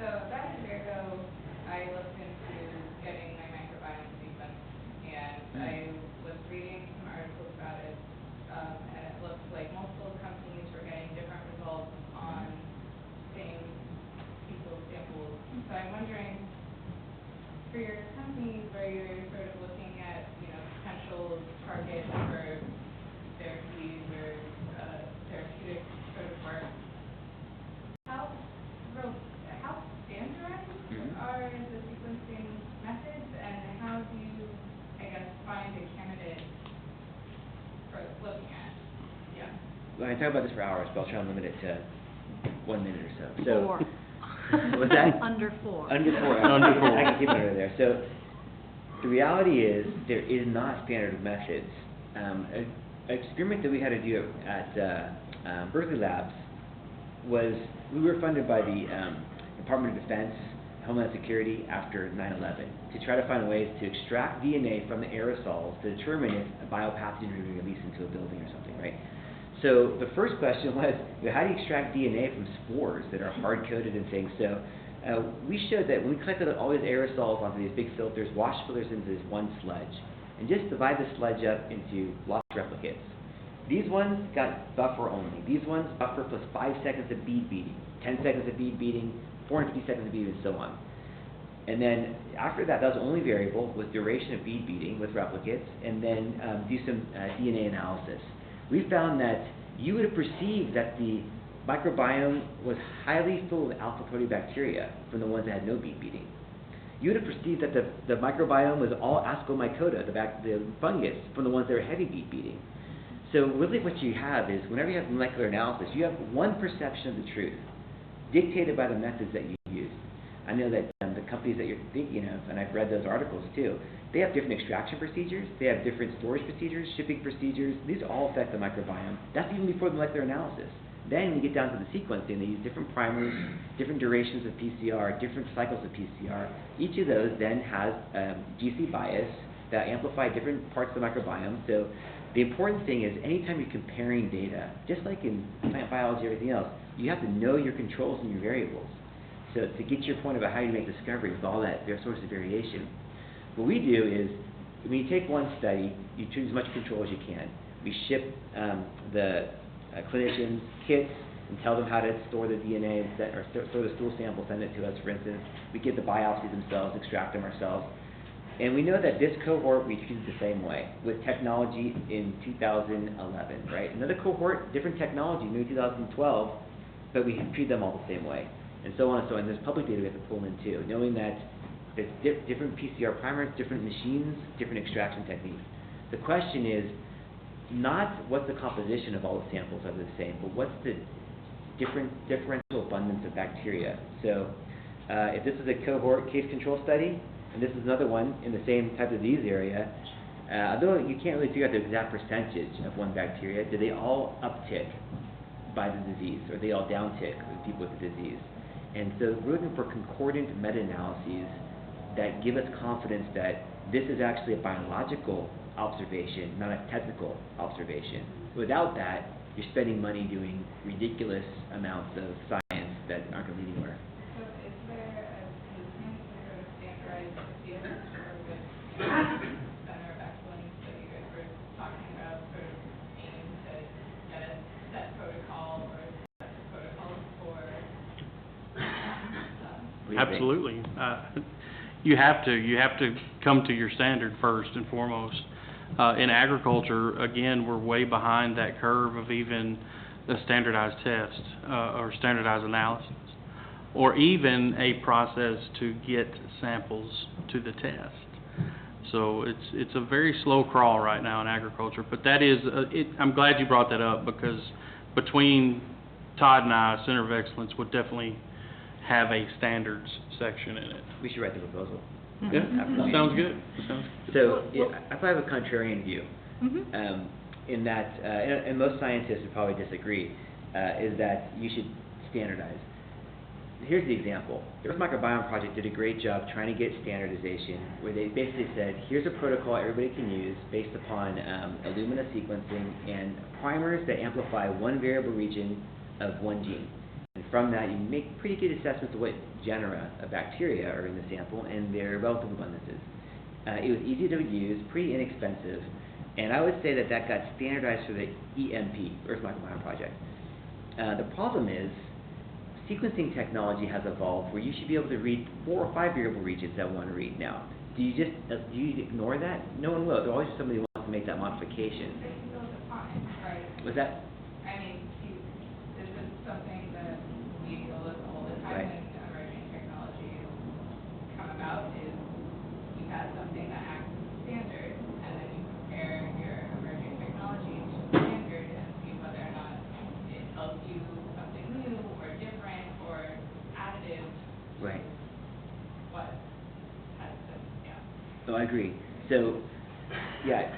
So, about a year ago, I looked into getting my microbiome sequence, and I was reading some articles about it, and it looked like multiple companies were getting different results on same people's samples. So I'm wondering, for your companies where you're sort of looking at, potential targets for therapies or therapeutic sort of work, how standardized are the sequencing methods, and how do you, find a candidate for looking at? Yeah. Well, I can talk about this for hours, but I'll try and limit it to 1 minute or so. Four. What's that? Under 4. Under 4. Under 4. I can keep it under there. So the reality is there is not standard methods. An experiment that we had to do at Berkeley Labs was, we were funded by the Department of Defense, Homeland Security after 9/11 to try to find ways to extract DNA from the aerosols to determine if a biopathogen would be released into a building or something, right? So the first question was, how do you extract DNA from spores that are hard-coded and things? So we showed that when we collected all these aerosols onto these big filters, wash filters into this one sludge, and just divide the sludge up into lots of replicates. These ones got buffer only. These ones buffer plus 5 seconds of bead beating, 10 seconds of bead beating, 450 seconds of bead, and so on. And then after that, that was only variable with duration of bead beating with replicates, and then do some DNA analysis. We found that you would have perceived that the microbiome was highly full of alpha proteobacteria from the ones that had no bead beating. You would have perceived that the microbiome was all Ascomycota, the fungus, from the ones that were heavy bead beating. So really what you have is, whenever you have molecular analysis, you have one perception of the truth, dictated by the methods that you use. I know that the companies that you're thinking of, and I've read those articles too, they have different extraction procedures, they have different storage procedures, shipping procedures. These all affect the microbiome. That's even before the molecular analysis. Then when you get down to the sequencing, they use different primers, different durations of PCR, different cycles of PCR. Each of those then has GC bias that amplify different parts of the microbiome. So the important thing is, anytime you're comparing data, just like in plant biology, everything else, you have to know your controls and your variables. So to get to your point about how you make discoveries with all that source of variation, what we do is, when you take one study, you choose as much control as you can. We ship the clinicians kits and tell them how to store the DNA, or store the stool sample, send it to us, for instance. We get the biopsies themselves, extract them ourselves. And we know that this cohort we treated the same way, with technology in 2011, right? Another cohort, different technology, maybe 2012, but we treat them all the same way, and so on and so on. And there's public data we have to pull in too, knowing that there's different PCR primers, different machines, different extraction techniques. The question is not what's the composition of all the samples are the same, but what's the differential abundance of bacteria. So if this is a cohort case control study, and this is another one in the same type of disease area, although you can't really figure out the exact percentage of one bacteria, do they all uptick by the disease, or they all downtick with people with the disease? And so we're looking for concordant meta-analyses that give us confidence that this is actually a biological observation, not a technical observation. Without that, you're spending money doing ridiculous amounts of science that aren't going to lead anywhere. So is there a movement to sort of standardize the field, or with Center of Excellence that you guys were talking about, sort of aim to get a set protocol or set protocols for? We do you think? Absolutely. You have to come to your standard first and foremost. In agriculture, again, we're way behind that curve of even a standardized test or standardized analysis, or even a process to get samples to the test. So it's a very slow crawl right now in agriculture. But that is, I'm glad you brought that up, because between Todd and I, Center of Excellence would definitely have a standards section in it. We should write the proposal. Yeah, Absolutely. sounds good. Sounds good. So, yeah, I probably have a contrarian view, in that, and most scientists would probably disagree, is that you should standardize. Here's the example. The Earth Microbiome Project did a great job trying to get standardization, where they basically said, here's a protocol everybody can use based upon Illumina sequencing and primers that amplify one variable region of one gene. And from that, you make pretty good assessments of what genera of bacteria are in the sample and their relative abundances. It was easy to use, pretty inexpensive, and I would say that that got standardized for the EMP, Earth Microbiome Project. The problem is, sequencing technology has evolved where you should be able to read 4 or 5 variable regions at one read now. Do you ignore that? No one will. There's always somebody who wants to make that modification. They can build upon it, right? Was that? I mean, this is something that we deal with all the time Right. when emerging technologies come about, is you have something that acts as a standard, and then you compare your emerging technology to the standard and see whether or not it tells you something new or different or additive to Right. what has been, yeah. No, I agree. So, yeah,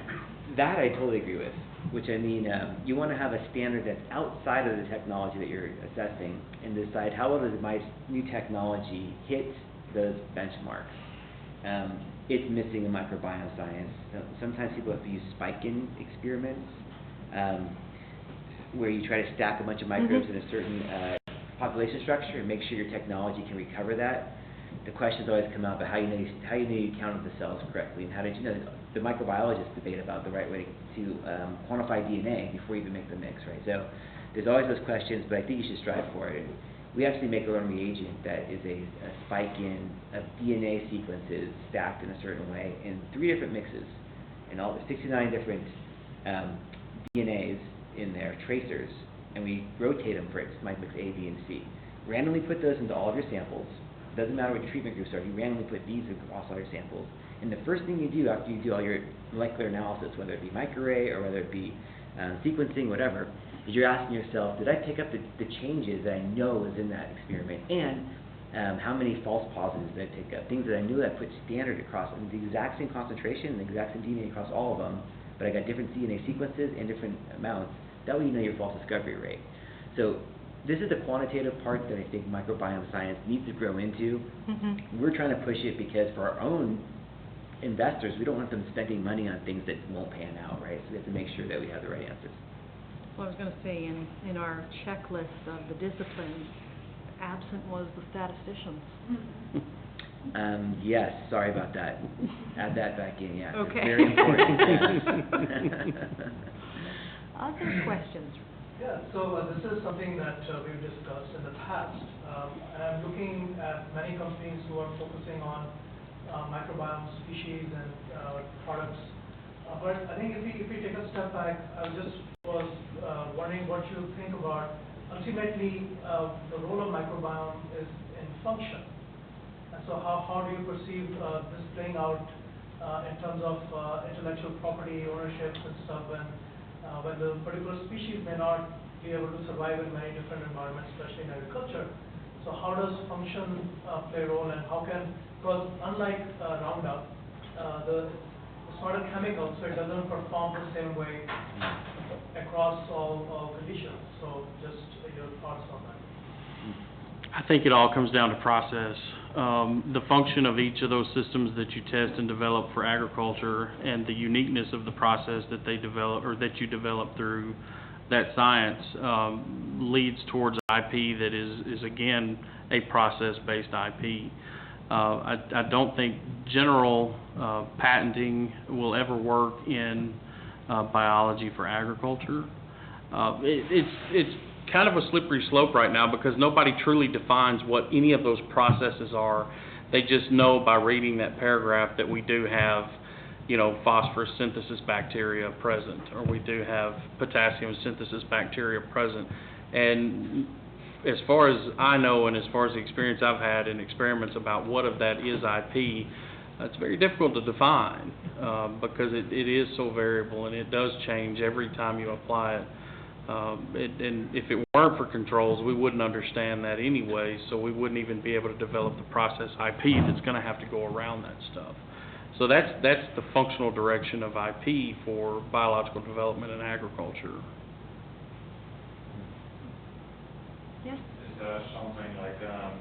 that I totally agree with. Which I mean, you want to have a standard that's outside of the technology that you're assessing, and decide how well does my new technology hit those benchmarks. It's missing in microbiome science. Sometimes people have to use spike-in experiments, where you try to stack a bunch of microbes in a certain population structure and make sure your technology can recover that. The questions always come up about how you know you counted the cells correctly, and how did you know. The microbiologists debate about the right way to quantify DNA before you even make the mix, right? So there's always those questions, but I think you should strive for it. And we actually make our own reagent that is a spike in of DNA sequences stacked in a certain way in 3 different mixes, and all the 69 different DNAs in there, tracers, and we rotate them for its mix A, B, and C. Randomly put those into all of your samples. Doesn't matter what your treatment groups are, you randomly put these across all your samples. And the first thing you do after you do all your molecular analysis, whether it be microarray or whether it be sequencing, whatever, is you're asking yourself, did I pick up the changes that I know was in that experiment? And how many false positives did I pick up? Things that I knew that I put standard across, and the exact same concentration and the exact same DNA across all of them, but I got different DNA sequences and different amounts. That way you know your false discovery rate. So this is the quantitative part that I think microbiome science needs to grow into. We're trying to push it because for our own investors, we don't want them spending money on things that won't pan out, right? So we have to make sure that we have the right answers. Well, I was going to say, in our checklist of the disciplines, absent was the statisticians. Yes, sorry about that. Add that back in, yeah. Okay. It's very important. Other questions? Yeah, so this is something that we've discussed in the past. And I'm looking at many companies who are focusing on microbiome species and products. But I think if we take a step back, I just was wondering what you think about, ultimately, the role of microbiome is in function. And so how do you perceive this playing out in terms of intellectual property, ownership and stuff, when the particular species may not be able to survive in many different environments, especially in agriculture. So how does function play a role, and how can, because unlike Roundup, it's not a chemical, so it doesn't perform the same way across all conditions. So just your thoughts on that. I think it all comes down to process. The function of each of those systems that you test and develop for agriculture, and the uniqueness of the process that they develop or that you develop through that science leads towards IP that is again a process-based IP. I don't think general patenting will ever work in biology for agriculture. It's kind of a slippery slope right now because nobody truly defines what any of those processes are. They just know by reading that paragraph that we do have, you know, phosphorus synthesis bacteria present, or we do have potassium synthesis bacteria present. And as far as I know, and as far as the experience I've had in experiments about what of that is IP, it's very difficult to define because it is so variable and it does change every time you apply it. And if it weren't for controls, we wouldn't understand that anyway, so we wouldn't even be able to develop the process IP that's going to have to go around that stuff. So that's the functional direction of IP for biological development in agriculture. Yes? Is there something like a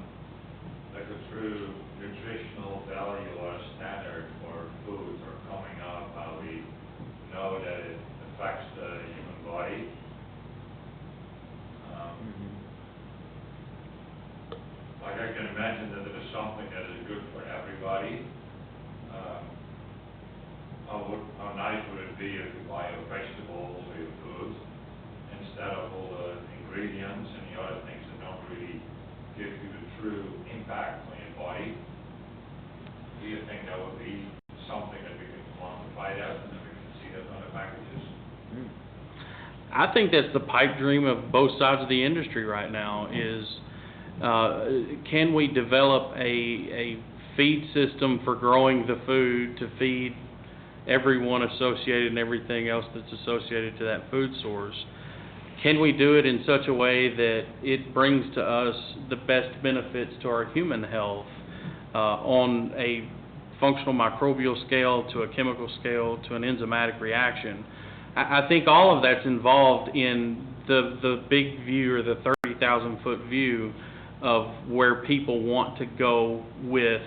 true nutritional value or a standard for foods are coming up, how we know that it affects the human body? Like I can imagine that it is something that is good for everybody. How nice would it be if you buy your vegetables or your food instead of all the ingredients and the other things that don't really give you the true impact on your body? Do you think that would be something that we can quantify that and that we can see that on the packages? I think that's the pipe dream of both sides of the industry right now is can we develop a feed system for growing the food to feed everyone associated and everything else that's associated to that food source? Can we do it in such a way that it brings to us the best benefits to our human health on a functional microbial scale, to a chemical scale, to an enzymatic reaction? I think all of that's involved in the big view or the 30,000-foot view of where people want to go with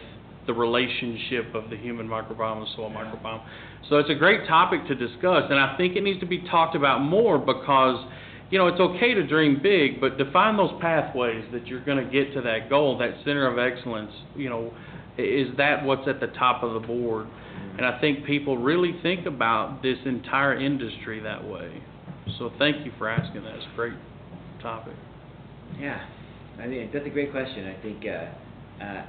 the relationship of the human microbiome and soil microbiome. So it's a great topic to discuss, and I think it needs to be talked about more because, you know, it's okay to dream big, but define those pathways that you're going to get to that goal, that center of excellence. You know, is that what's at the top of the board? And I think people really think about this entire industry that way. So thank you for asking that. It's a great topic. Yeah, I mean, that's a great question. I think I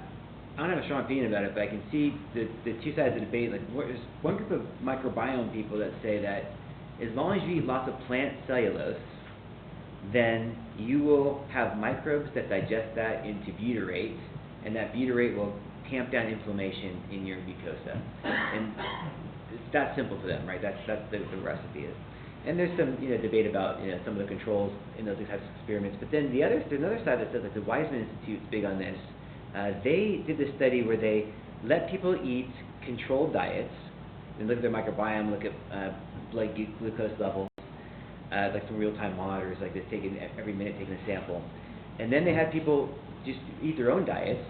don't have a strong opinion about it, but I can see the two sides of the debate. Like, there's one group of microbiome people that say that as long as you eat lots of plant cellulose, then you will have microbes that digest that into butyrate, and that butyrate will tamp down inflammation in your mucosa. And it's that simple for them, right? That's the recipe is. And there's some debate about some of the controls in those types of experiments. But then there's another side that says, like, the Weizmann Institute's big on this. They did this study where they let people eat controlled diets and look at their microbiome, look at blood glucose levels, like some real-time monitors, like they're taking every minute taking a sample. And then they had people just eat their own diets,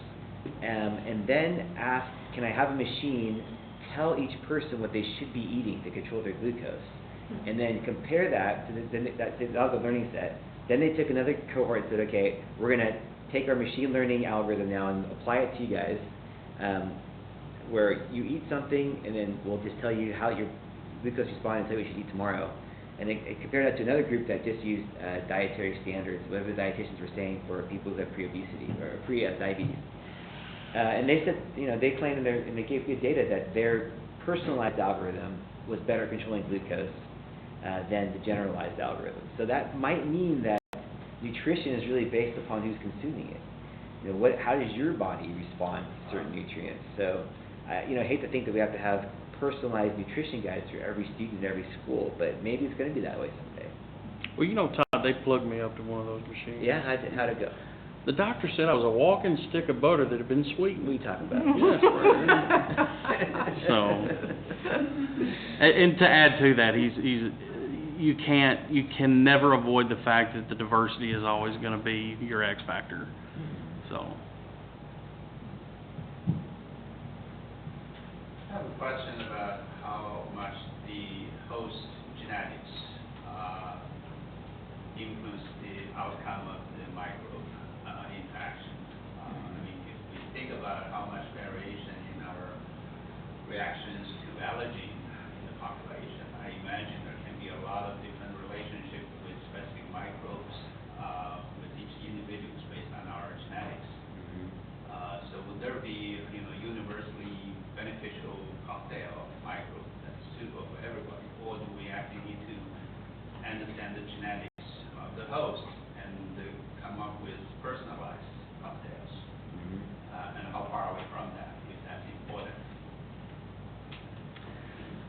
and then ask, can I have a machine tell each person what they should be eating to control their glucose? And then compare that to that was a learning set. Then they took another cohort and said, okay, we're going to take our machine learning algorithm now and apply it to you guys, where you eat something and then we'll just tell you how your glucose responds and tell you what you should eat tomorrow. And then compare that to another group that just used dietary standards, whatever the dietitians were saying for people who have pre-obesity or pre-diabetes. And they said, they claimed and they gave good data that their personalized algorithm was better controlling glucose than the generalized algorithm. So that might mean that nutrition is really based upon who's consuming it. How does your body respond to certain nutrients? So, I hate to think that we have to have personalized nutrition guides for every student in every school, but maybe it's going to be that way someday. Well, Todd, they plugged me up to one of those machines. Yeah, how'd it go? The doctor said I was a walking stick of butter that had been sweetened. What are you talking about? Yes. So, and to add to that, you can never avoid the fact that the diversity is always going to be your X factor. So. I have a question about how much the host genetics influence the outcome of the microbe interaction. If we think about how much variation in our reactions to allergen in the population, I imagine there can be a lot of different relationships with specific microbes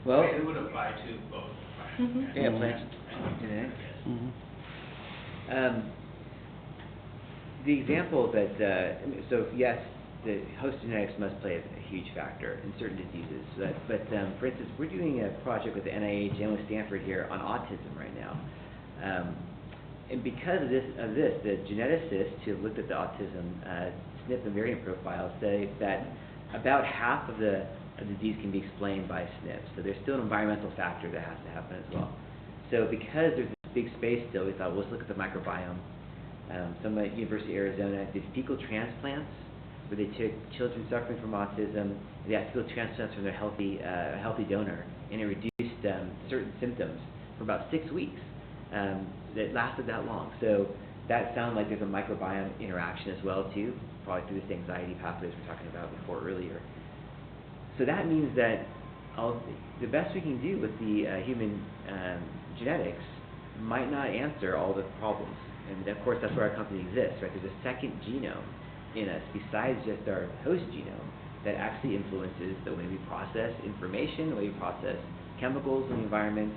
Well, It would apply to both. Right? yeah, plant genetics. The example that, so yes, the host genetics must play a huge factor in certain diseases. But for instance, we're doing a project with the NIH and with Stanford here on autism right now. And because of this, the geneticists who have looked at the autism SNP and variant profiles say that about half of the disease can be explained by SNPs. So there's still an environmental factor that has to happen as well. So because there's this big space still, we thought, well, let's look at the microbiome. Some at University of Arizona did fecal transplants, where they took children suffering from autism, they had fecal transplants from their healthy donor, and it reduced certain symptoms for about 6 weeks. That lasted that long. So that sounds like there's a microbiome interaction as well too, probably through this anxiety pathways we were talking about before earlier. So that means that the best we can do with the human genetics might not answer all the problems. And of course, that's where our company exists, right? There's a second genome in us besides just our host genome that actually influences the way we process information, the way we process chemicals in the environment.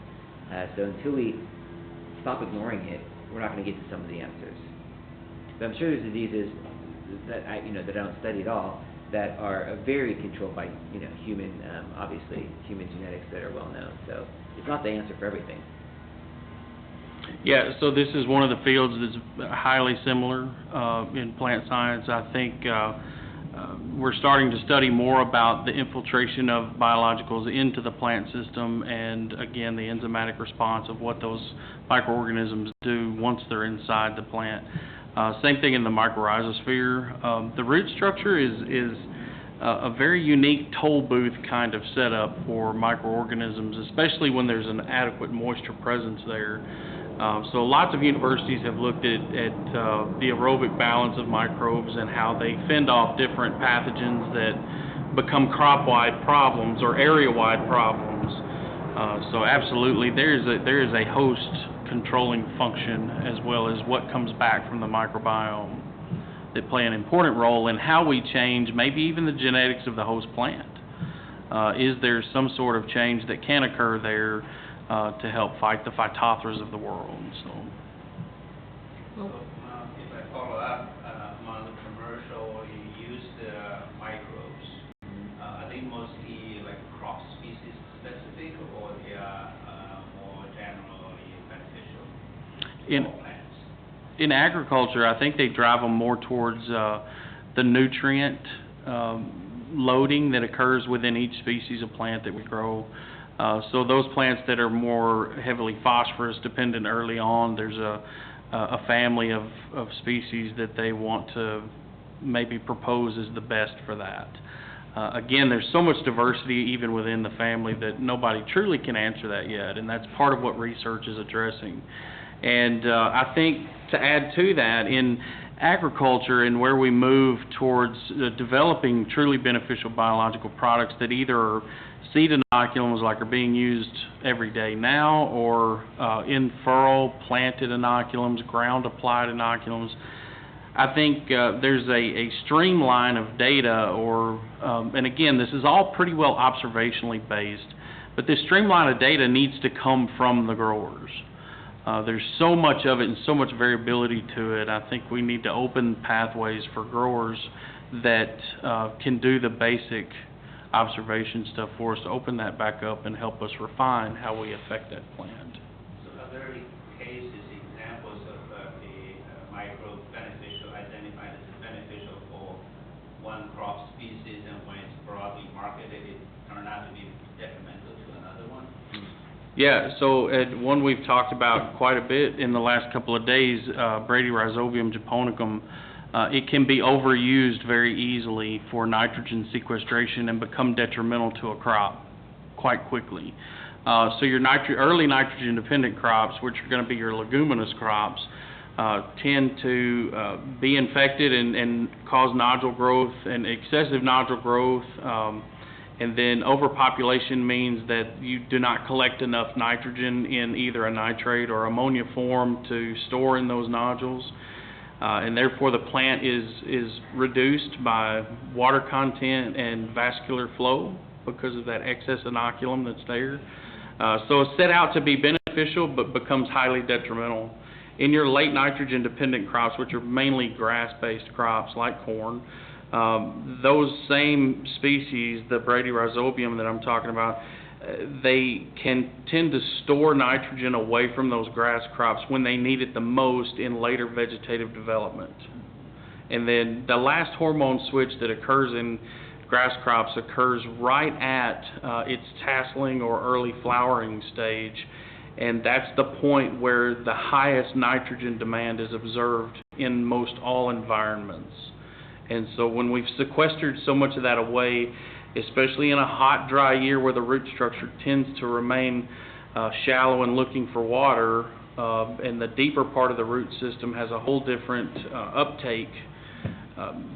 So until we stop ignoring it, we're not going to get to some of the answers. But I'm sure there's diseases that I don't study at all that are very controlled by human genetics that are well known. So it's not the answer for everything. Yeah, so this is one of the fields that's highly similar in plant science. I think we're starting to study more about the infiltration of biologicals into the plant system and, again, the enzymatic response of what those microorganisms do once they're inside the plant. Same thing in the mycorrhizosphere. The root structure is a very unique toll booth kind of setup for microorganisms, especially when there's an adequate moisture presence there. So lots of universities have looked at the aerobic balance of microbes and how they fend off different pathogens that become crop-wide problems or area-wide problems. So absolutely, there is a host controlling function as well as what comes back from the microbiome that play an important role in how we change maybe even the genetics of the host plant. Is there some sort of change that can occur there to help fight the phytophthora of the world? So if I follow up, among the commercial used microbes, are they mostly like crop species specific, or they are more generally beneficial for plants? In agriculture, I think they drive them more towards the nutrient loading that occurs within each species of plant that we grow. So those plants that are more heavily phosphorus dependent early on, there's a family of species that they want to maybe propose as the best for that. Again, there's so much diversity even within the family that nobody truly can answer that yet, and that's part of what research is addressing. And I think to add to that, in agriculture and where we move towards developing truly beneficial biological products that either are seed inoculums like are being used every day now, or in furrow planted inoculums, ground applied inoculums, I think there's a streamline of data, or and again, this is all pretty well observationally based, but this streamline of data needs to come from the growers. There's so much of it and so much variability to it. I think we need to open pathways for growers that can do the basic observation stuff for us to open that back up and help us refine how we affect that plant. So are there any cases, examples of a microbe identified as beneficial for one crop species, and when it's broadly marketed, it turned out to be detrimental to another one? Yeah, so one we've talked about quite a bit in the last couple of days, Bradyrhizobium japonicum. It can be overused very easily for nitrogen sequestration and become detrimental to a crop quite quickly. So your early nitrogen-dependent crops, which are going to be your leguminous crops, tend to be infected and cause nodule growth and excessive nodule growth. And then overpopulation means that you do not collect enough nitrogen in either a nitrate or ammonia form to store in those nodules. And therefore the plant is reduced by water content and vascular flow. because of that excess inoculum that's there. So it's set out to be beneficial but becomes highly detrimental. In your late nitrogen-dependent crops, which are mainly grass-based crops like corn, those same species, the Bradyrhizobium that I'm talking about, they can tend to store nitrogen away from those grass crops when they need it the most in later vegetative development. And then the last hormone switch that occurs in grass crops occurs right at its tasseling or early flowering stage, and that's the point where the highest nitrogen demand is observed in most all environments. And so when we've sequestered so much of that away, especially in a hot, dry year where the root structure tends to remain shallow and looking for water, and the deeper part of the root system has a whole different uptake,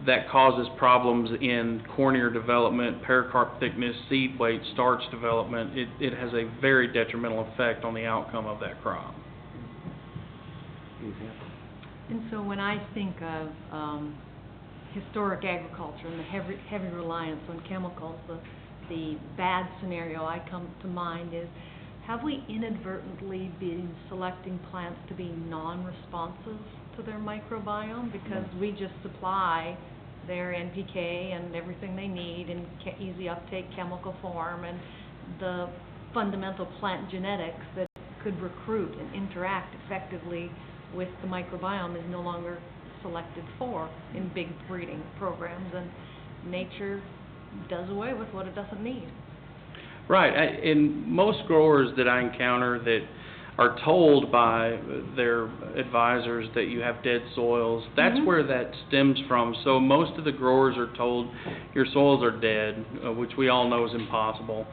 that causes problems in cornear development, pericarp thickness, seed weight, starch development. It has a very detrimental effect on the outcome of that crop. And so when I think of historic agriculture and the heavy reliance on chemicals, the bad scenario I come to mind is, have we inadvertently been selecting plants to be non-responsive to their microbiome because we just supply their NPK and everything they need in easy uptake chemical form, and the fundamental plant genetics that could recruit and interact effectively with the microbiome is no longer selected for in big breeding programs, and nature does away with what it doesn't need. Right. And most growers that I encounter that are told by their advisors that you have dead soils, that's where that stems from. So most of the growers are told your soils are dead, which we all know is impossible.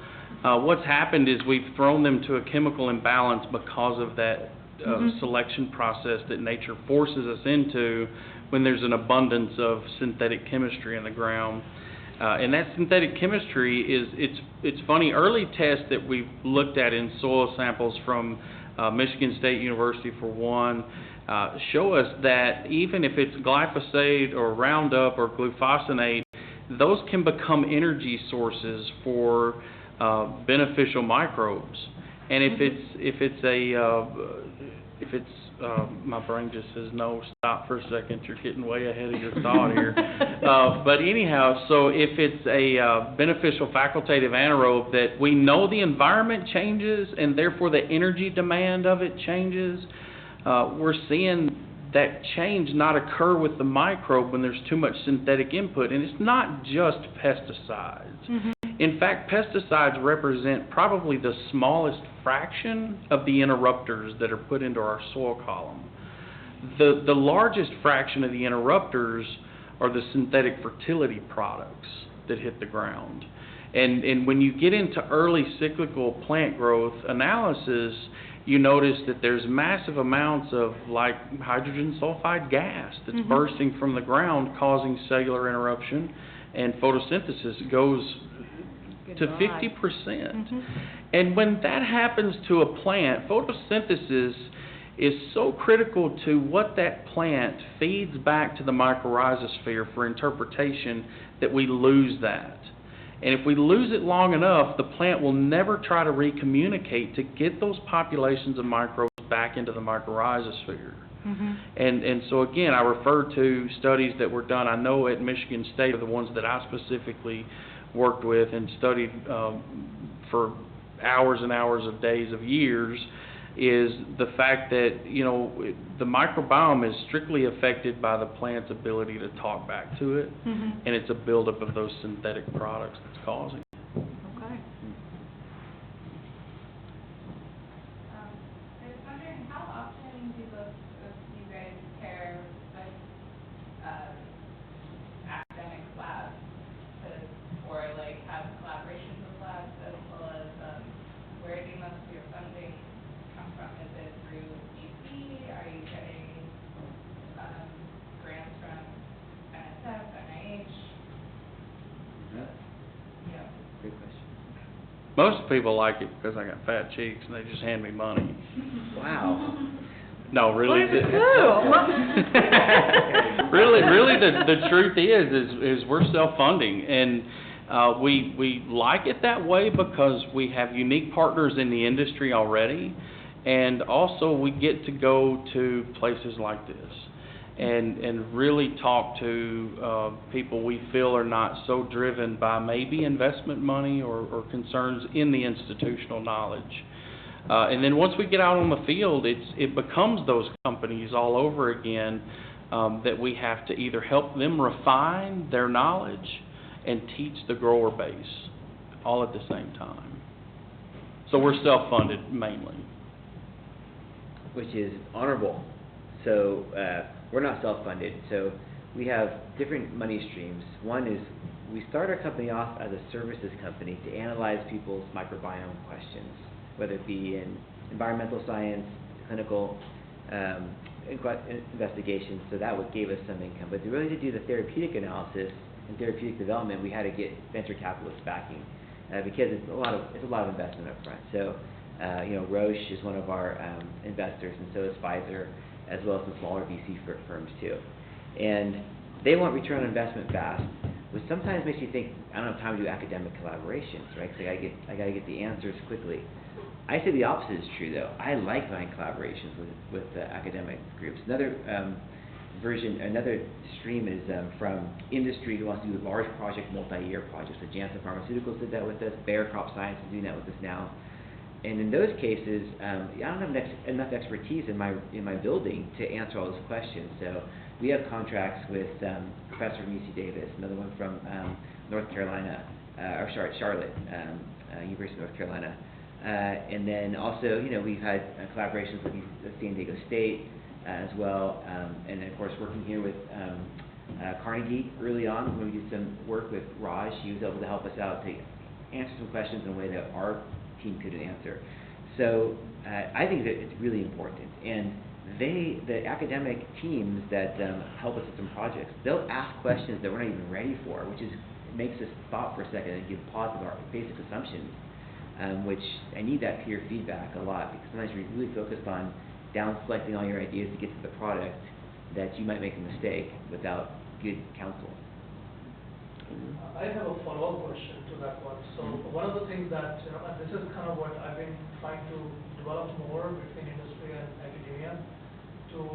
What's happened is we've thrown them to a chemical imbalance because of that selection process that nature forces us into when there's an abundance of synthetic chemistry in the ground. And that synthetic chemistry it's funny, early tests that we've looked at in soil samples from Michigan State University for one, show us that even if it's glyphosate or Roundup or glufosinate, those can become energy sources for beneficial microbes. And if it's my brain just says no, stop for a second, you're getting way ahead of your thought here. But anyhow, so if it's a beneficial facultative anaerobe that we know the environment changes and therefore the energy demand of it changes, we're seeing that change not occur with the microbe when there's too much synthetic input. And it's not just pesticides. In fact, pesticides represent probably the smallest fraction of the interrupters that are put into our soil column. The largest fraction of the interrupters are the synthetic fertility products that hit the ground. And when you get into early cyclical plant growth analysis, you notice that there's massive amounts of like hydrogen sulfide gas that's bursting from the ground, causing cellular interruption, and photosynthesis goes to 50%. And when that happens to a plant, photosynthesis is so critical to what that plant feeds back to the mycorrhizosphere for interpretation that we lose that. And if we lose it long enough, the plant will never try to recommunicate to get those populations of microbes back into the mycorrhizosphere. And so again, I refer to studies that were done, I know at Michigan State are the ones that I specifically worked with and studied for hours and hours of days of years, is the fact that, you know, the microbiome is strictly affected by the plant's ability to talk back to it, and it's a buildup of those synthetic products that's causing it. Okay. I was wondering, how often do both of you guys pair with academic labs or like have collaborations with labs, as well as where do most of your funding come from? Is it through DC? Are you getting grants from NSF, NIH? Yeah. Great question. Most people like it because I got fat cheeks and they just hand me money. Wow. No, really. What does it do? Really, the truth is we're self-funding, and We like it that way because we have unique partners in the industry already, and also we get to go to places like this and really talk to people we feel are not so driven by maybe investment money or concerns in the institutional knowledge. And then once we get out on the field, it becomes those companies all over again that we have to either help them refine their knowledge and teach the grower base all at the same time. So we're self-funded mainly. Which is honorable. So we're not self-funded. So we have different money streams. One is we start our company off as a services company to analyze people's microbiome questions, whether it be in environmental science, clinical investigations. So that gave us some income. But really to do the therapeutic analysis and therapeutic development, we had to get venture capitalist backing because it's a lot of investment up front. So Roche is one of our investors, and so is Pfizer, as well as some smaller VC firms too. And they want return on investment fast, which sometimes makes you think, I don't have time to do academic collaborations, right? Because I got to get the answers quickly. I say the opposite is true, though. I like my collaborations with academic groups. Another stream is from industry who wants to do large project, multi-year projects. So Janssen Pharmaceuticals did that with us. Bayer Crop Science is doing that with us now. And in those cases, I don't have enough expertise in my building to answer all those questions. So we have contracts with professor from UC Davis, another one from North Carolina, Charlotte, University of North Carolina. And then also, we've had collaborations with San Diego State as well. And then, of course, working here with Carnegie early on, when we did some work with Raj, he was able to help us out to answer some questions in a way that our team couldn't answer. So I think that it's really important. And the academic teams that help us with some projects, they'll ask questions that we're not even ready for, which makes us stop for a second and give pause to our basic assumptions, which I need that peer feedback a lot, because sometimes you're really focused on down selecting all your ideas to get to the product that you might make a mistake without good counsel. I have a follow-up question to that one. So one of the things that, and this is kind of what I've been trying to develop more between industry and academia, to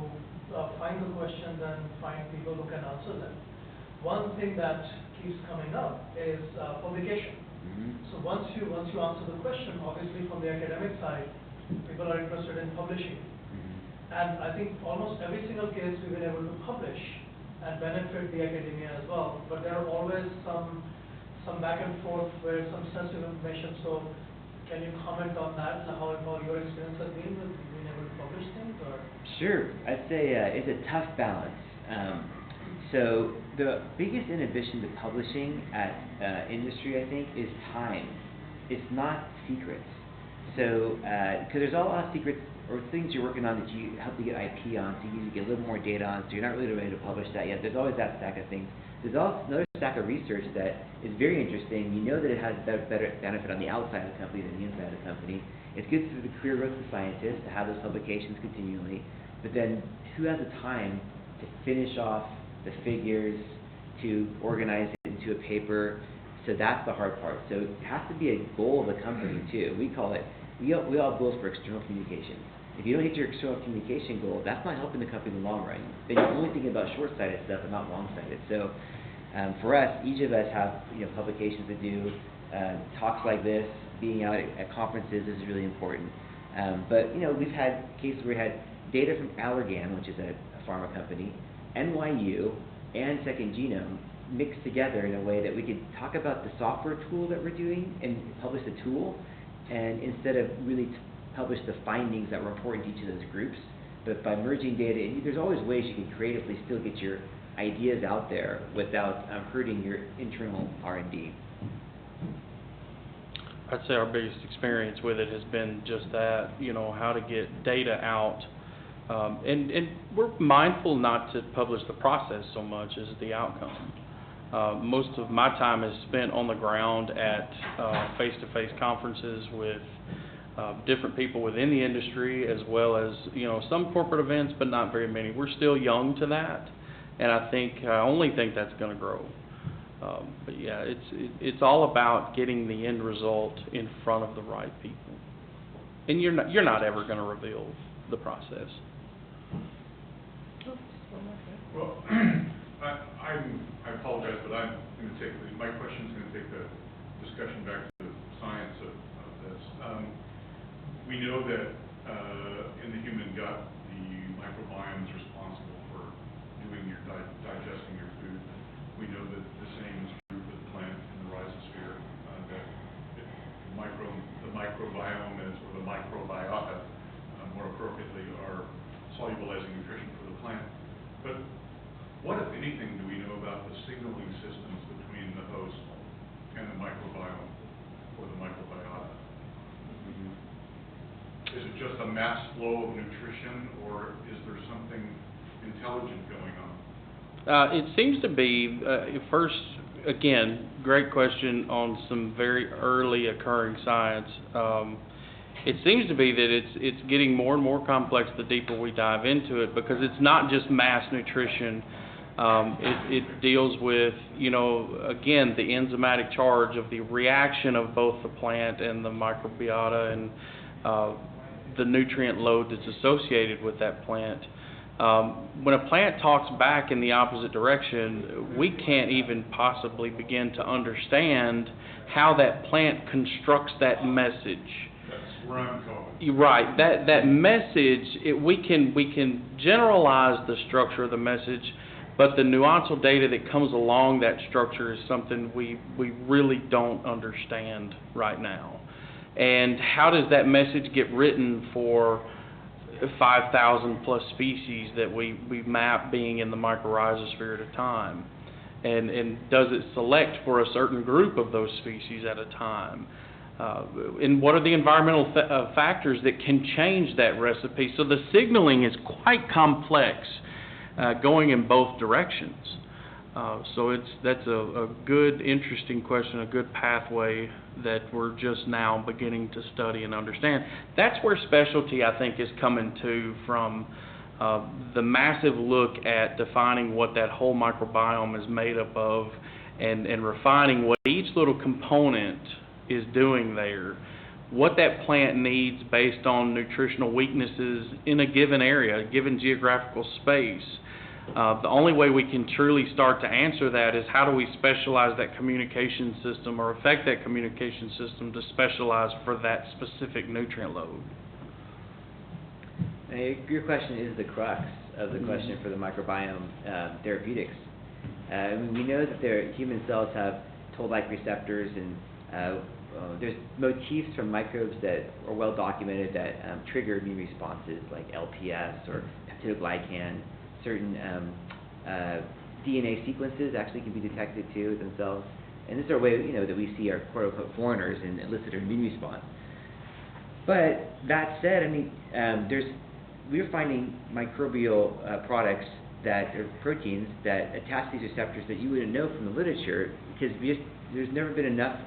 find the questions and find people who can answer them. One thing that keeps coming up is publication. So once you answer the question, obviously from the academic side, people are interested in publishing. And I think almost every single case we've been able to publish and benefit the academia as well. But there are always some back and forth where some sensitive information. So can you comment on that? How your experience has been with being able to publish things? Or? Sure. I'd say it's a tough balance. So the biggest inhibition to publishing at industry, I think, is time. It's not secrets. So, because there's a lot of secrets or things you're working on that you have to get IP on, so you need to get a little more data on, so you're not really ready to publish that yet. There's always that stack of things. There's also another stack of research that is very interesting. You know that it has better benefit on the outside of the company than the inside of the company. It's good for the career growth of scientists to have those publications continually, but then who has the time to finish off the figures, to organize it into a paper? So that's the hard part. So it has to be a goal of the company too. We call it, we all have goals for external communications. If you don't hit your external communication goal, that's not helping the company in the long run. Then you're only thinking about short-sighted stuff and not long-sighted. So for us, each of us have publications to do, talks like this, being out at conferences is really important. But we've had cases where we had data from Allergan, which is a pharma company, NYU, and Second Genome mixed together in a way that we could talk about the software tool that we're doing and publish the tool, and instead of really publish the findings that were important to each of those groups. But by merging data, there's always ways you can creatively still get your ideas out there without hurting your internal R&D. I'd say our biggest experience with it has been just that, how to get data out. And we're mindful not to publish the process so much as the outcome. Most of my time is spent on the ground at face-to-face conferences with different people within the industry, as well as some corporate events, but not very many. We're still young to that, and I only think that's going to grow. But yeah, it's all about getting the end result in front of the right people. And you're not ever going to reveal the process. Well, I apologize, but I'm going to take, my question is going to take the discussion back to the science of this. We know that in the human gut, the microbiome is responsible for doing your digesting your food. We know that the same is true for the plant in the rhizosphere, that the microbiome is, or the microbiota, more appropriately, are solubilizing nutrition for the plant. But what, if anything, do we know about the signaling systems between the host and the microbiome or the microbiota? Is it just a mass flow of nutrition, or is there something intelligent going on? It seems to be, first, again, great question on some very early occurring science. It seems to be that it's getting more and more complex the deeper we dive into it, because it's not just mass nutrition. It deals with, again, the enzymatic charge of the reaction of both the plant and the microbiota, and the nutrient load that's associated with that plant. When a plant talks back in the opposite direction, we can't even possibly begin to understand how that plant constructs that message. That's where I'm going. Right. That message, we can generalize the structure of the message, but the nuancial data that comes along that structure is something we really don't understand right now. And how does that message get written for 5,000 plus species that we map being in the mycorrhizosphere at a time? And does it select for a certain group of those species at a time? And what are the environmental factors that can change that recipe? So the signaling is quite complex, going in both directions. So that's a good, interesting question, a good pathway that we're just now beginning to study and understand. That's where specialty, I think, is coming to from the massive look at defining what that whole microbiome is made up of, and refining what each little component is doing there, what that plant needs based on nutritional weaknesses in a given area, a given geographical space. The only way we can truly start to answer that is how do we specialize that communication system, or affect that communication system to specialize for that specific nutrient load. Now, your question is the crux of the question for the microbiome therapeutics. We know that human cells have toll-like receptors, and there's motifs from microbes that are well documented that trigger immune responses, like LPS or peptidoglycan. Certain DNA sequences actually can be detected too themselves, and this is a way that we see our quote-unquote foreigners and elicit an immune response. But that said, we're finding microbial products that are proteins that attach these receptors that you wouldn't know from the literature, because there's never been enough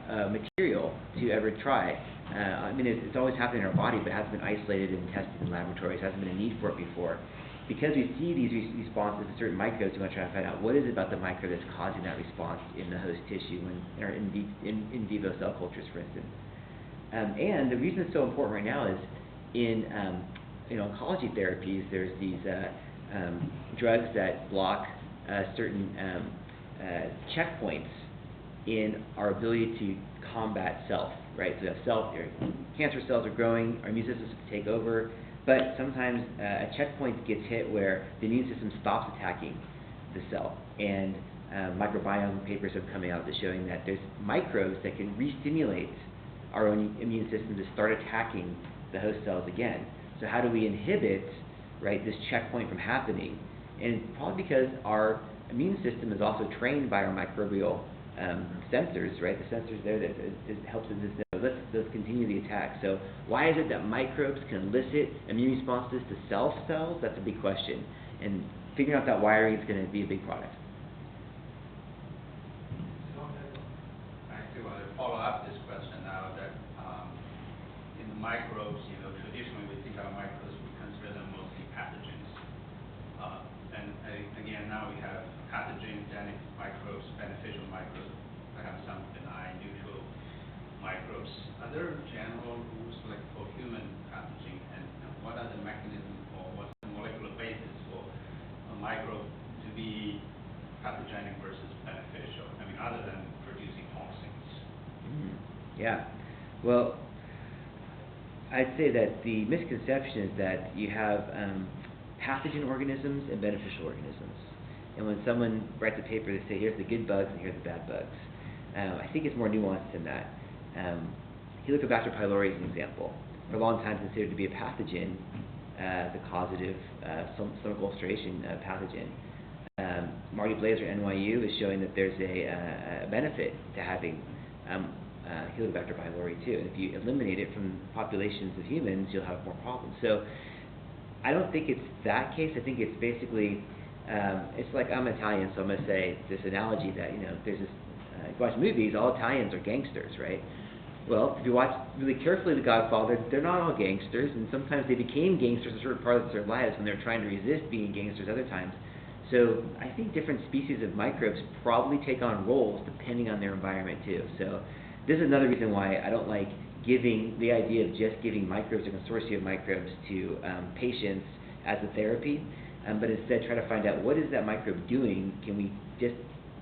material to ever try. It's always happened in our body, but it hasn't been isolated and tested in laboratories. There hasn't been a need for it before. Because we see these responses to certain microbes, we want to try to find out what is it about the microbe that's causing that response in the host tissue, in our in vivo cell cultures, for instance. And the reason it's so important right now is in oncology therapies, there's these drugs that block certain checkpoints in our ability to combat self, right? So we have cancer cells are growing, our immune systems take over, but sometimes a checkpoint gets hit where the immune system stops attacking the cell. And microbiome papers have come out that's showing that there's microbes that can re-stimulate our own immune system to start attacking the host cells again. So how do we inhibit, right, this checkpoint from happening? And probably because our immune system is also trained by our microbial sensors, right? The sensors there that helps us just know, let's continue the attack. So why is it that microbes can elicit immune responses to self cells? That's a big question. And figuring out that wiring is going to be a big product. I do want to follow up this question now that in the microbes, traditionally we think of microbes, we consider them mostly pathogens. And again, now we have pathogenic microbes, beneficial microbes, there general rules like for human pathogen, and what are the mechanisms or what's the molecular basis for a microbe to be pathogenic versus beneficial? I mean, other than producing toxins. Yeah. Well, I'd say that the misconception is that you have pathogen organisms and beneficial organisms. And when someone writes a paper, they say, here's the good bugs and here's the bad bugs. I think it's more nuanced than that. Helicobacter pylori is an example. For a long time considered to be a pathogen, the causative stomach ulceration pathogen. Marty Blazer at NYU is showing that there's a benefit to having Helicobacter pylori too. And if you eliminate it from populations of humans, you'll have more problems. So I don't think it's that case. I think it's basically, it's like I'm Italian, so I'm going to say this analogy that, there's this, you watch movies, all Italians are gangsters, right? Well, if you watch really carefully The Godfather, they're not all gangsters, and sometimes they became gangsters at certain parts of their lives when they're trying to resist being gangsters other times. So I think different species of microbes probably take on roles depending on their environment too. So this is another reason why I don't like giving the idea of just giving microbes or consortia of microbes to patients as a therapy, but instead try to find out what is that microbe doing. Can we just,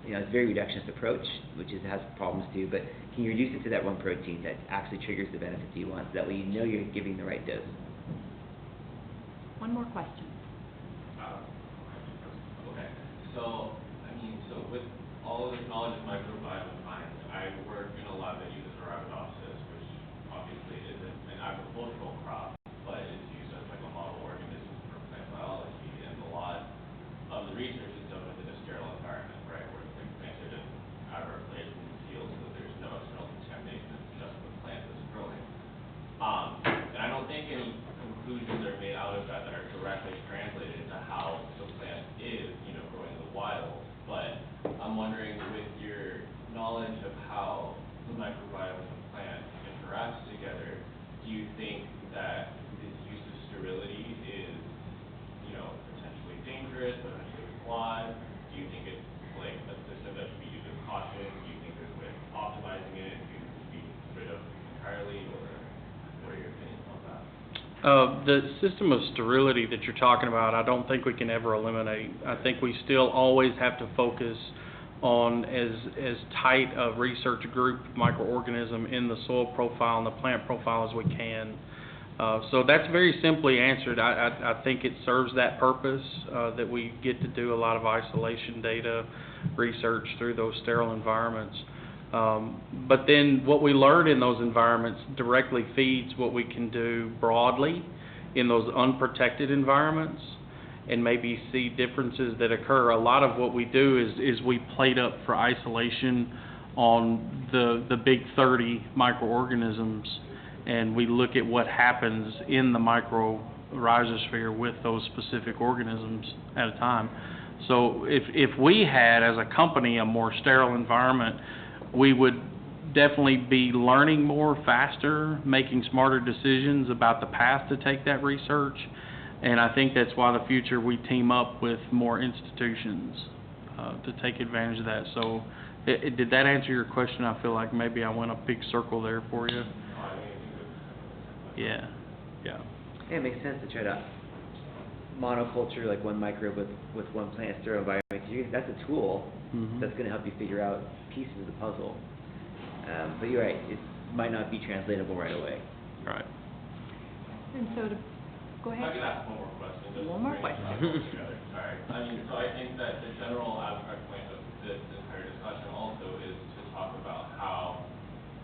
it's a very reductionist approach, which has problems too, but can you reduce it to that one protein that actually triggers the benefits you want, so that way you know you're giving the right dose. One more question. Okay, so with all of this knowledge of microbiome in mind, I work in a lab that uses Arabidopsis, which obviously isn't an agricultural crop, but is used as like a model organism for plant biology, and a lot of the research is done within a sterile environment, right, where it's like planted in outdoor place in the field, so that there's no external contamination, it's just the plant that's growing. And I don't think any conclusions are made out of that are directly translated into how the plant is, growing in the wild. But I'm wondering, with your knowledge of how the microbiome and the plant interacts together, do you think that this use of sterility is, potentially dangerous, potentially flawed? Do you think it's like a system that should be used with caution? Do you think there's a way of optimizing it? Do you think it should be rid of entirely, or what are your opinions on that? The system of sterility that you're talking about, I don't think we can ever eliminate. I think we still always have to focus on as tight a research group microorganism in the soil profile and the plant profile as we can. So that's very simply answered. I think it serves that purpose, that we get to do a lot of isolation data research through those sterile environments. But then what we learn in those environments directly feeds what we can do broadly in those unprotected environments, and maybe see differences that occur. A lot of what we do is we plate up for isolation on the big 30 microorganisms, and we look at what happens in the mycorrhizosphere with those specific organisms at a time. So if we had, as a company, a more sterile environment, we would definitely be learning more faster, making smarter decisions about the path to take that research. And I think that's why the future we team up with more institutions to take advantage of that. So did that answer your question? I feel like maybe I went a big circle there for you. Yeah. It makes sense to try to monoculture like one microbe with one plant sterile environment. That's a tool that's going to help you figure out pieces of the puzzle. But you're right, it might not be translatable right away. Right. And so go ahead. I could ask one more question. Just One more question. Together. Sorry. So I think that the general abstract point of this entire discussion also is to talk about how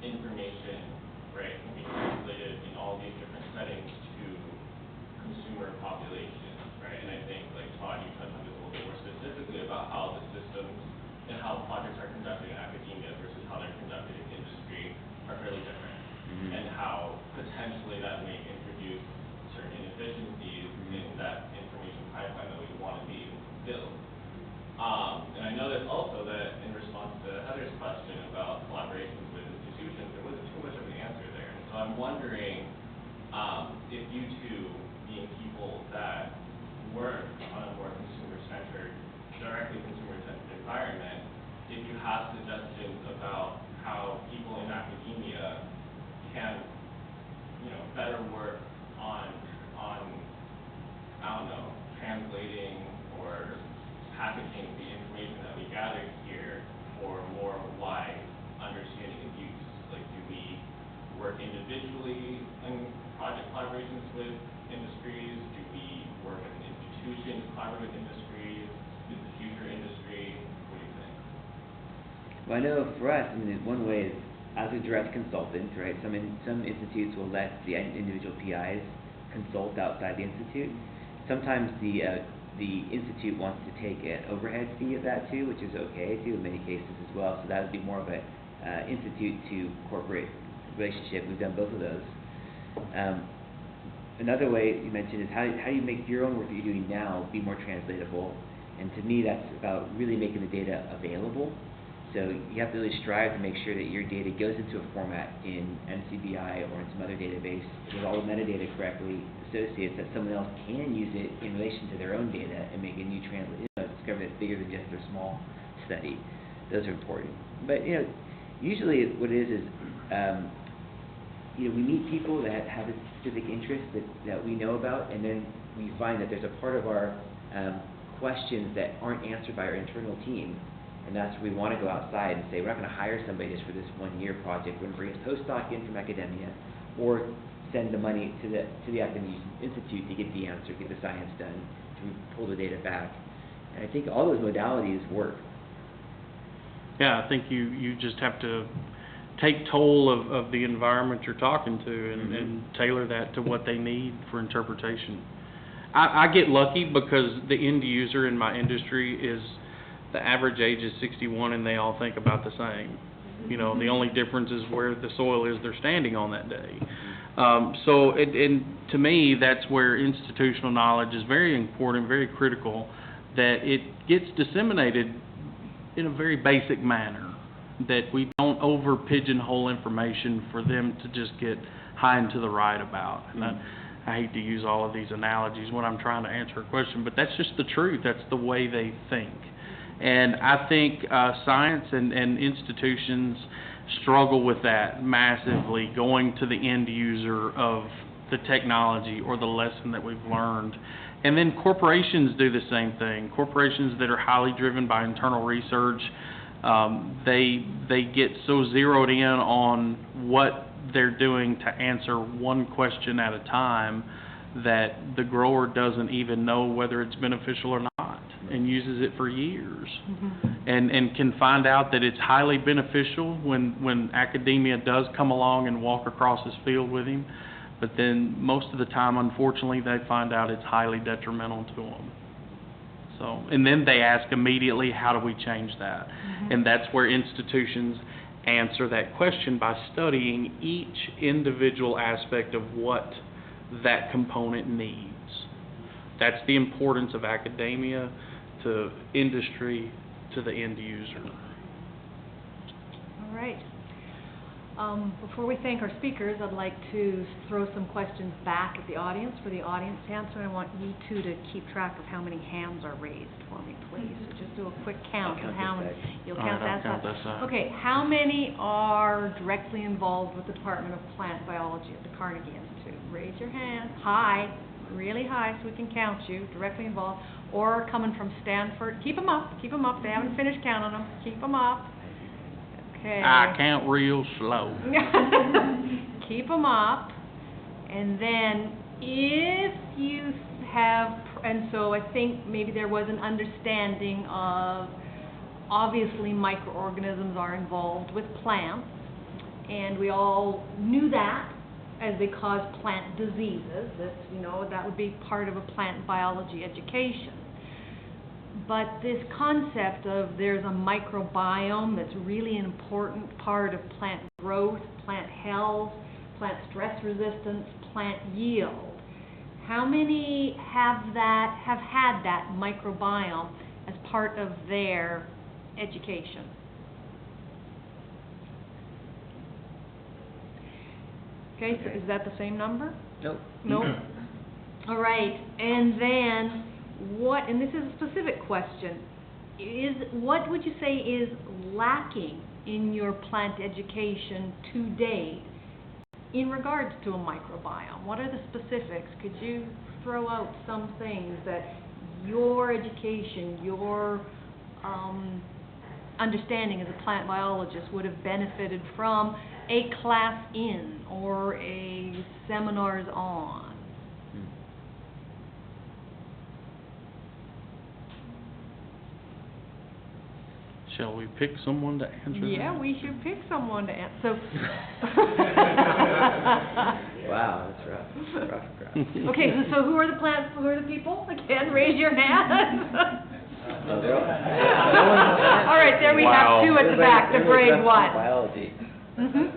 information, right, can be translated in all these different settings to consumer populations, right? And I think, like Todd, you touched on this a little bit more specifically about how the systems and how projects are conducted in academia versus how they're conducted in industry are fairly different, and how potentially that may introduce certain inefficiencies in that information pipeline that we want to be able to build. And I noticed also that in response to Heather's question about collaborations with institutions, there wasn't too much of an answer there. And so I'm wondering if you two, being people that work on a more consumer-centered, directly consumer-centered environment, if you have suggestions about how people in academia can translating or packaging the information that we gather here for more wide understanding of use? Like, do we work individually in project collaborations with industries? Do we work as an institution to collaborate with industries? Is the future industry? What do you think? Well, I know for us, I mean, one way is as a direct consultant, right? Some institutes will let the individual PIs consult outside the institute. Sometimes the institute wants to take an overhead fee of that too, which is okay too in many cases as well. So that would be more of a institute to corporate relationship. We've done both of those. Another way you mentioned is how do you make your own work that you're doing now be more translatable? And to me, that's about really making the data available. So you have to really strive to make sure that your data goes into a format in NCBI or in some other database with all the metadata correctly associated, that someone else can use it in relation to their own data and make a new discovery that's bigger than just their small study. Those are important. But usually what it is we meet people that have a specific interest that we know about, and then we find that there's a part of our questions that aren't answered by our internal team. And that's where we want to go outside and say, we're not going to hire somebody just for this 1 year project. We're going to bring a postdoc in from academia, or send the money to the academic institute to get the answer, get the science done, to pull the data back. And I think all those modalities work. Yeah, I think you just have to take toll of the environment you're talking to and tailor that to what they need for interpretation. I get lucky because the end user in my industry is, the average age is 61 and they all think about the same. The only difference is where the soil is they're standing on that day. And to me, that's where institutional knowledge is very important, very critical, that it gets disseminated in a very basic manner, that we don't over pigeonhole information for them to just get high and to the right about. And I hate to use all of these analogies when I'm trying to answer a question, but that's just the truth. That's the way they think. And I think science and institutions struggle with that massively, going to the end user of the technology or the lesson that we've learned. And then corporations do the same thing. Corporations that are highly driven by internal research, they get so zeroed in on what they're doing to answer one question at a time that the grower doesn't even know whether it's beneficial or not, and uses it for years, and can find out that it's highly beneficial when academia does come along and walk across his field with him, but then most of the time, unfortunately, they find out it's highly detrimental to them. So, and then they ask immediately, how do we change that? And that's where institutions answer that question by studying each individual aspect of what that component needs. That's the importance of academia to industry to the end user. All right. Before we thank our speakers, I'd like to throw some questions back at the audience for the audience to answer. I want you two to keep track of how many hands are raised for me, please. So just do a quick count of how many. You'll count that side. Okay, how many are directly involved with the Department of Plant Biology at the Carnegie Institute? Raise your hand. High, really high, so we can count you. Directly involved, or coming from Stanford. Keep them up. Keep them up. They haven't finished counting them. Keep them up. Okay. I count real slow. Keep them up. And then if you have, and so I think maybe there was an understanding of, obviously microorganisms are involved with plants, and we all knew that as they cause plant diseases. That would be part of a plant biology education. But this concept of there's a microbiome that's really an important part of plant growth, plant health, plant stress resistance, plant yield. How many have had that microbiome as part of their education? Okay, so is that the same number? Nope. Nope. All right, and then what, and this is a specific question, what would you say is lacking in your plant education to date in regards to a microbiome? What are the specifics? Could you throw out some things that your education, your understanding as a plant biologist would have benefited from a class in or a seminars on? Shall we pick someone to answer that? Yeah, we should pick someone to answer. Wow, that's rough. Rough crowd. Okay, so who are the people? Again, raise your hand. No, they're all- All right, there we have two at the back, the brave one. Biology. Mhm.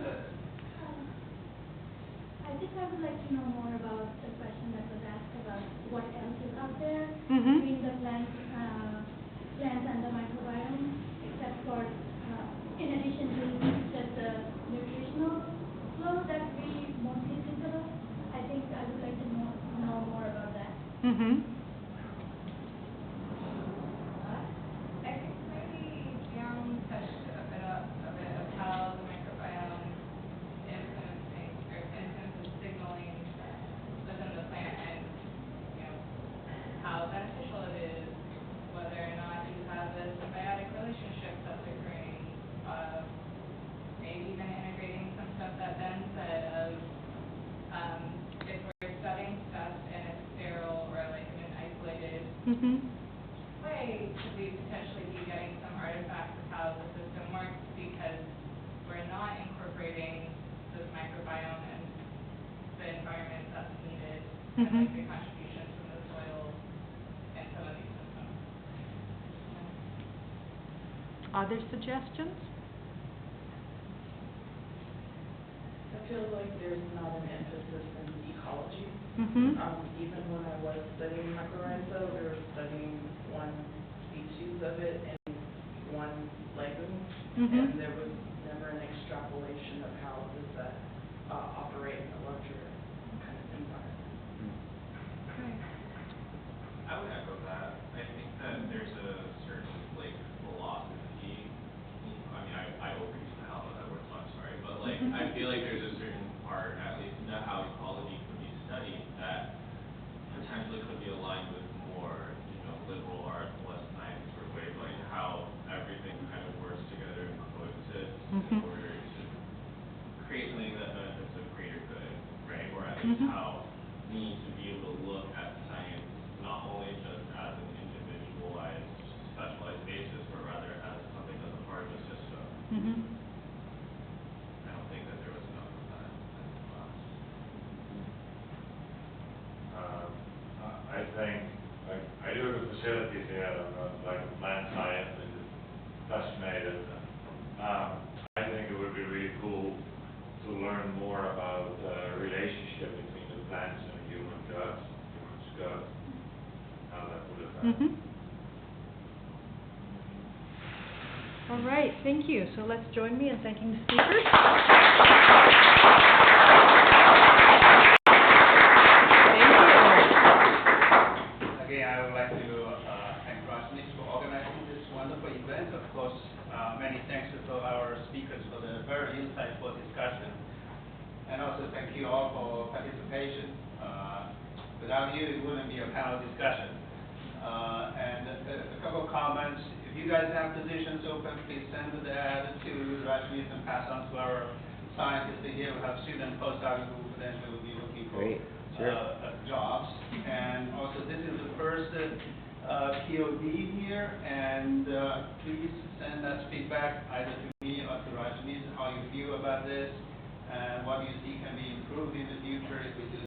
I think I would like to know more about the question that was asked about what else is out there Mhm. between the plants and the microbiome, except for, in addition to just the nutritional flow that we mostly think about. I think I would like to know more about that. Mhm. I think maybe Young touched a bit of how the microbiome influences signaling within the plant and, how beneficial it is, whether or not you have a symbiotic relationship that's occurring, maybe even integrating some stuff that Ben said of, if we're studying stuff and it's sterile or like in an isolated Mhm. way, could we potentially be getting some artifacts of how the system works because we're not incorporating this microbiome and the environment that's needed and like the contributions from the soil and some of these systems. Other suggestions? I feel like there's not an emphasis in ecology. Mhm. Even when I was studying mycorrhiza, we were studying one species of it in one legume, and there was never an extrapolation of how does that operate in a larger kind of environment. I would echo that. I think that there's a certain philosophy. I mean, I overuse how that word, so I'm sorry, but I feel like there's a certain part, at least in how ecology could be studied, that potentially could be aligned with more, liberal art, less science sort of way, like how everything kind of works together and coexists in order to create something that benefits the greater good, right? Or at least how we need to be able to look at science not only just as an individualized, specialized basis, but rather as something that's a part of the system. I don't think that there was enough of that in the class. I think, I do have a facility there, like plant science, and it's fascinated. I think it would be really cool to learn more about the relationship between the plants and human gut, how that would affect. All right, thank you. So let's join me in thanking the speakers. Again, I would like to thank Rajneesh for organizing this wonderful event. Of course, many thanks to our speakers for the very insightful discussion. And also thank you all for participation. Without you, it wouldn't be a panel discussion. And a couple of comments. If you guys have positions open, please send the ad to Rajneesh and pass on to our scientists here. We have student postdocs who potentially will be looking for jobs. And also, this is the first POD here, and please send us feedback either to me or to Rajneesh how you feel about this and what you see can be improved in the future if we do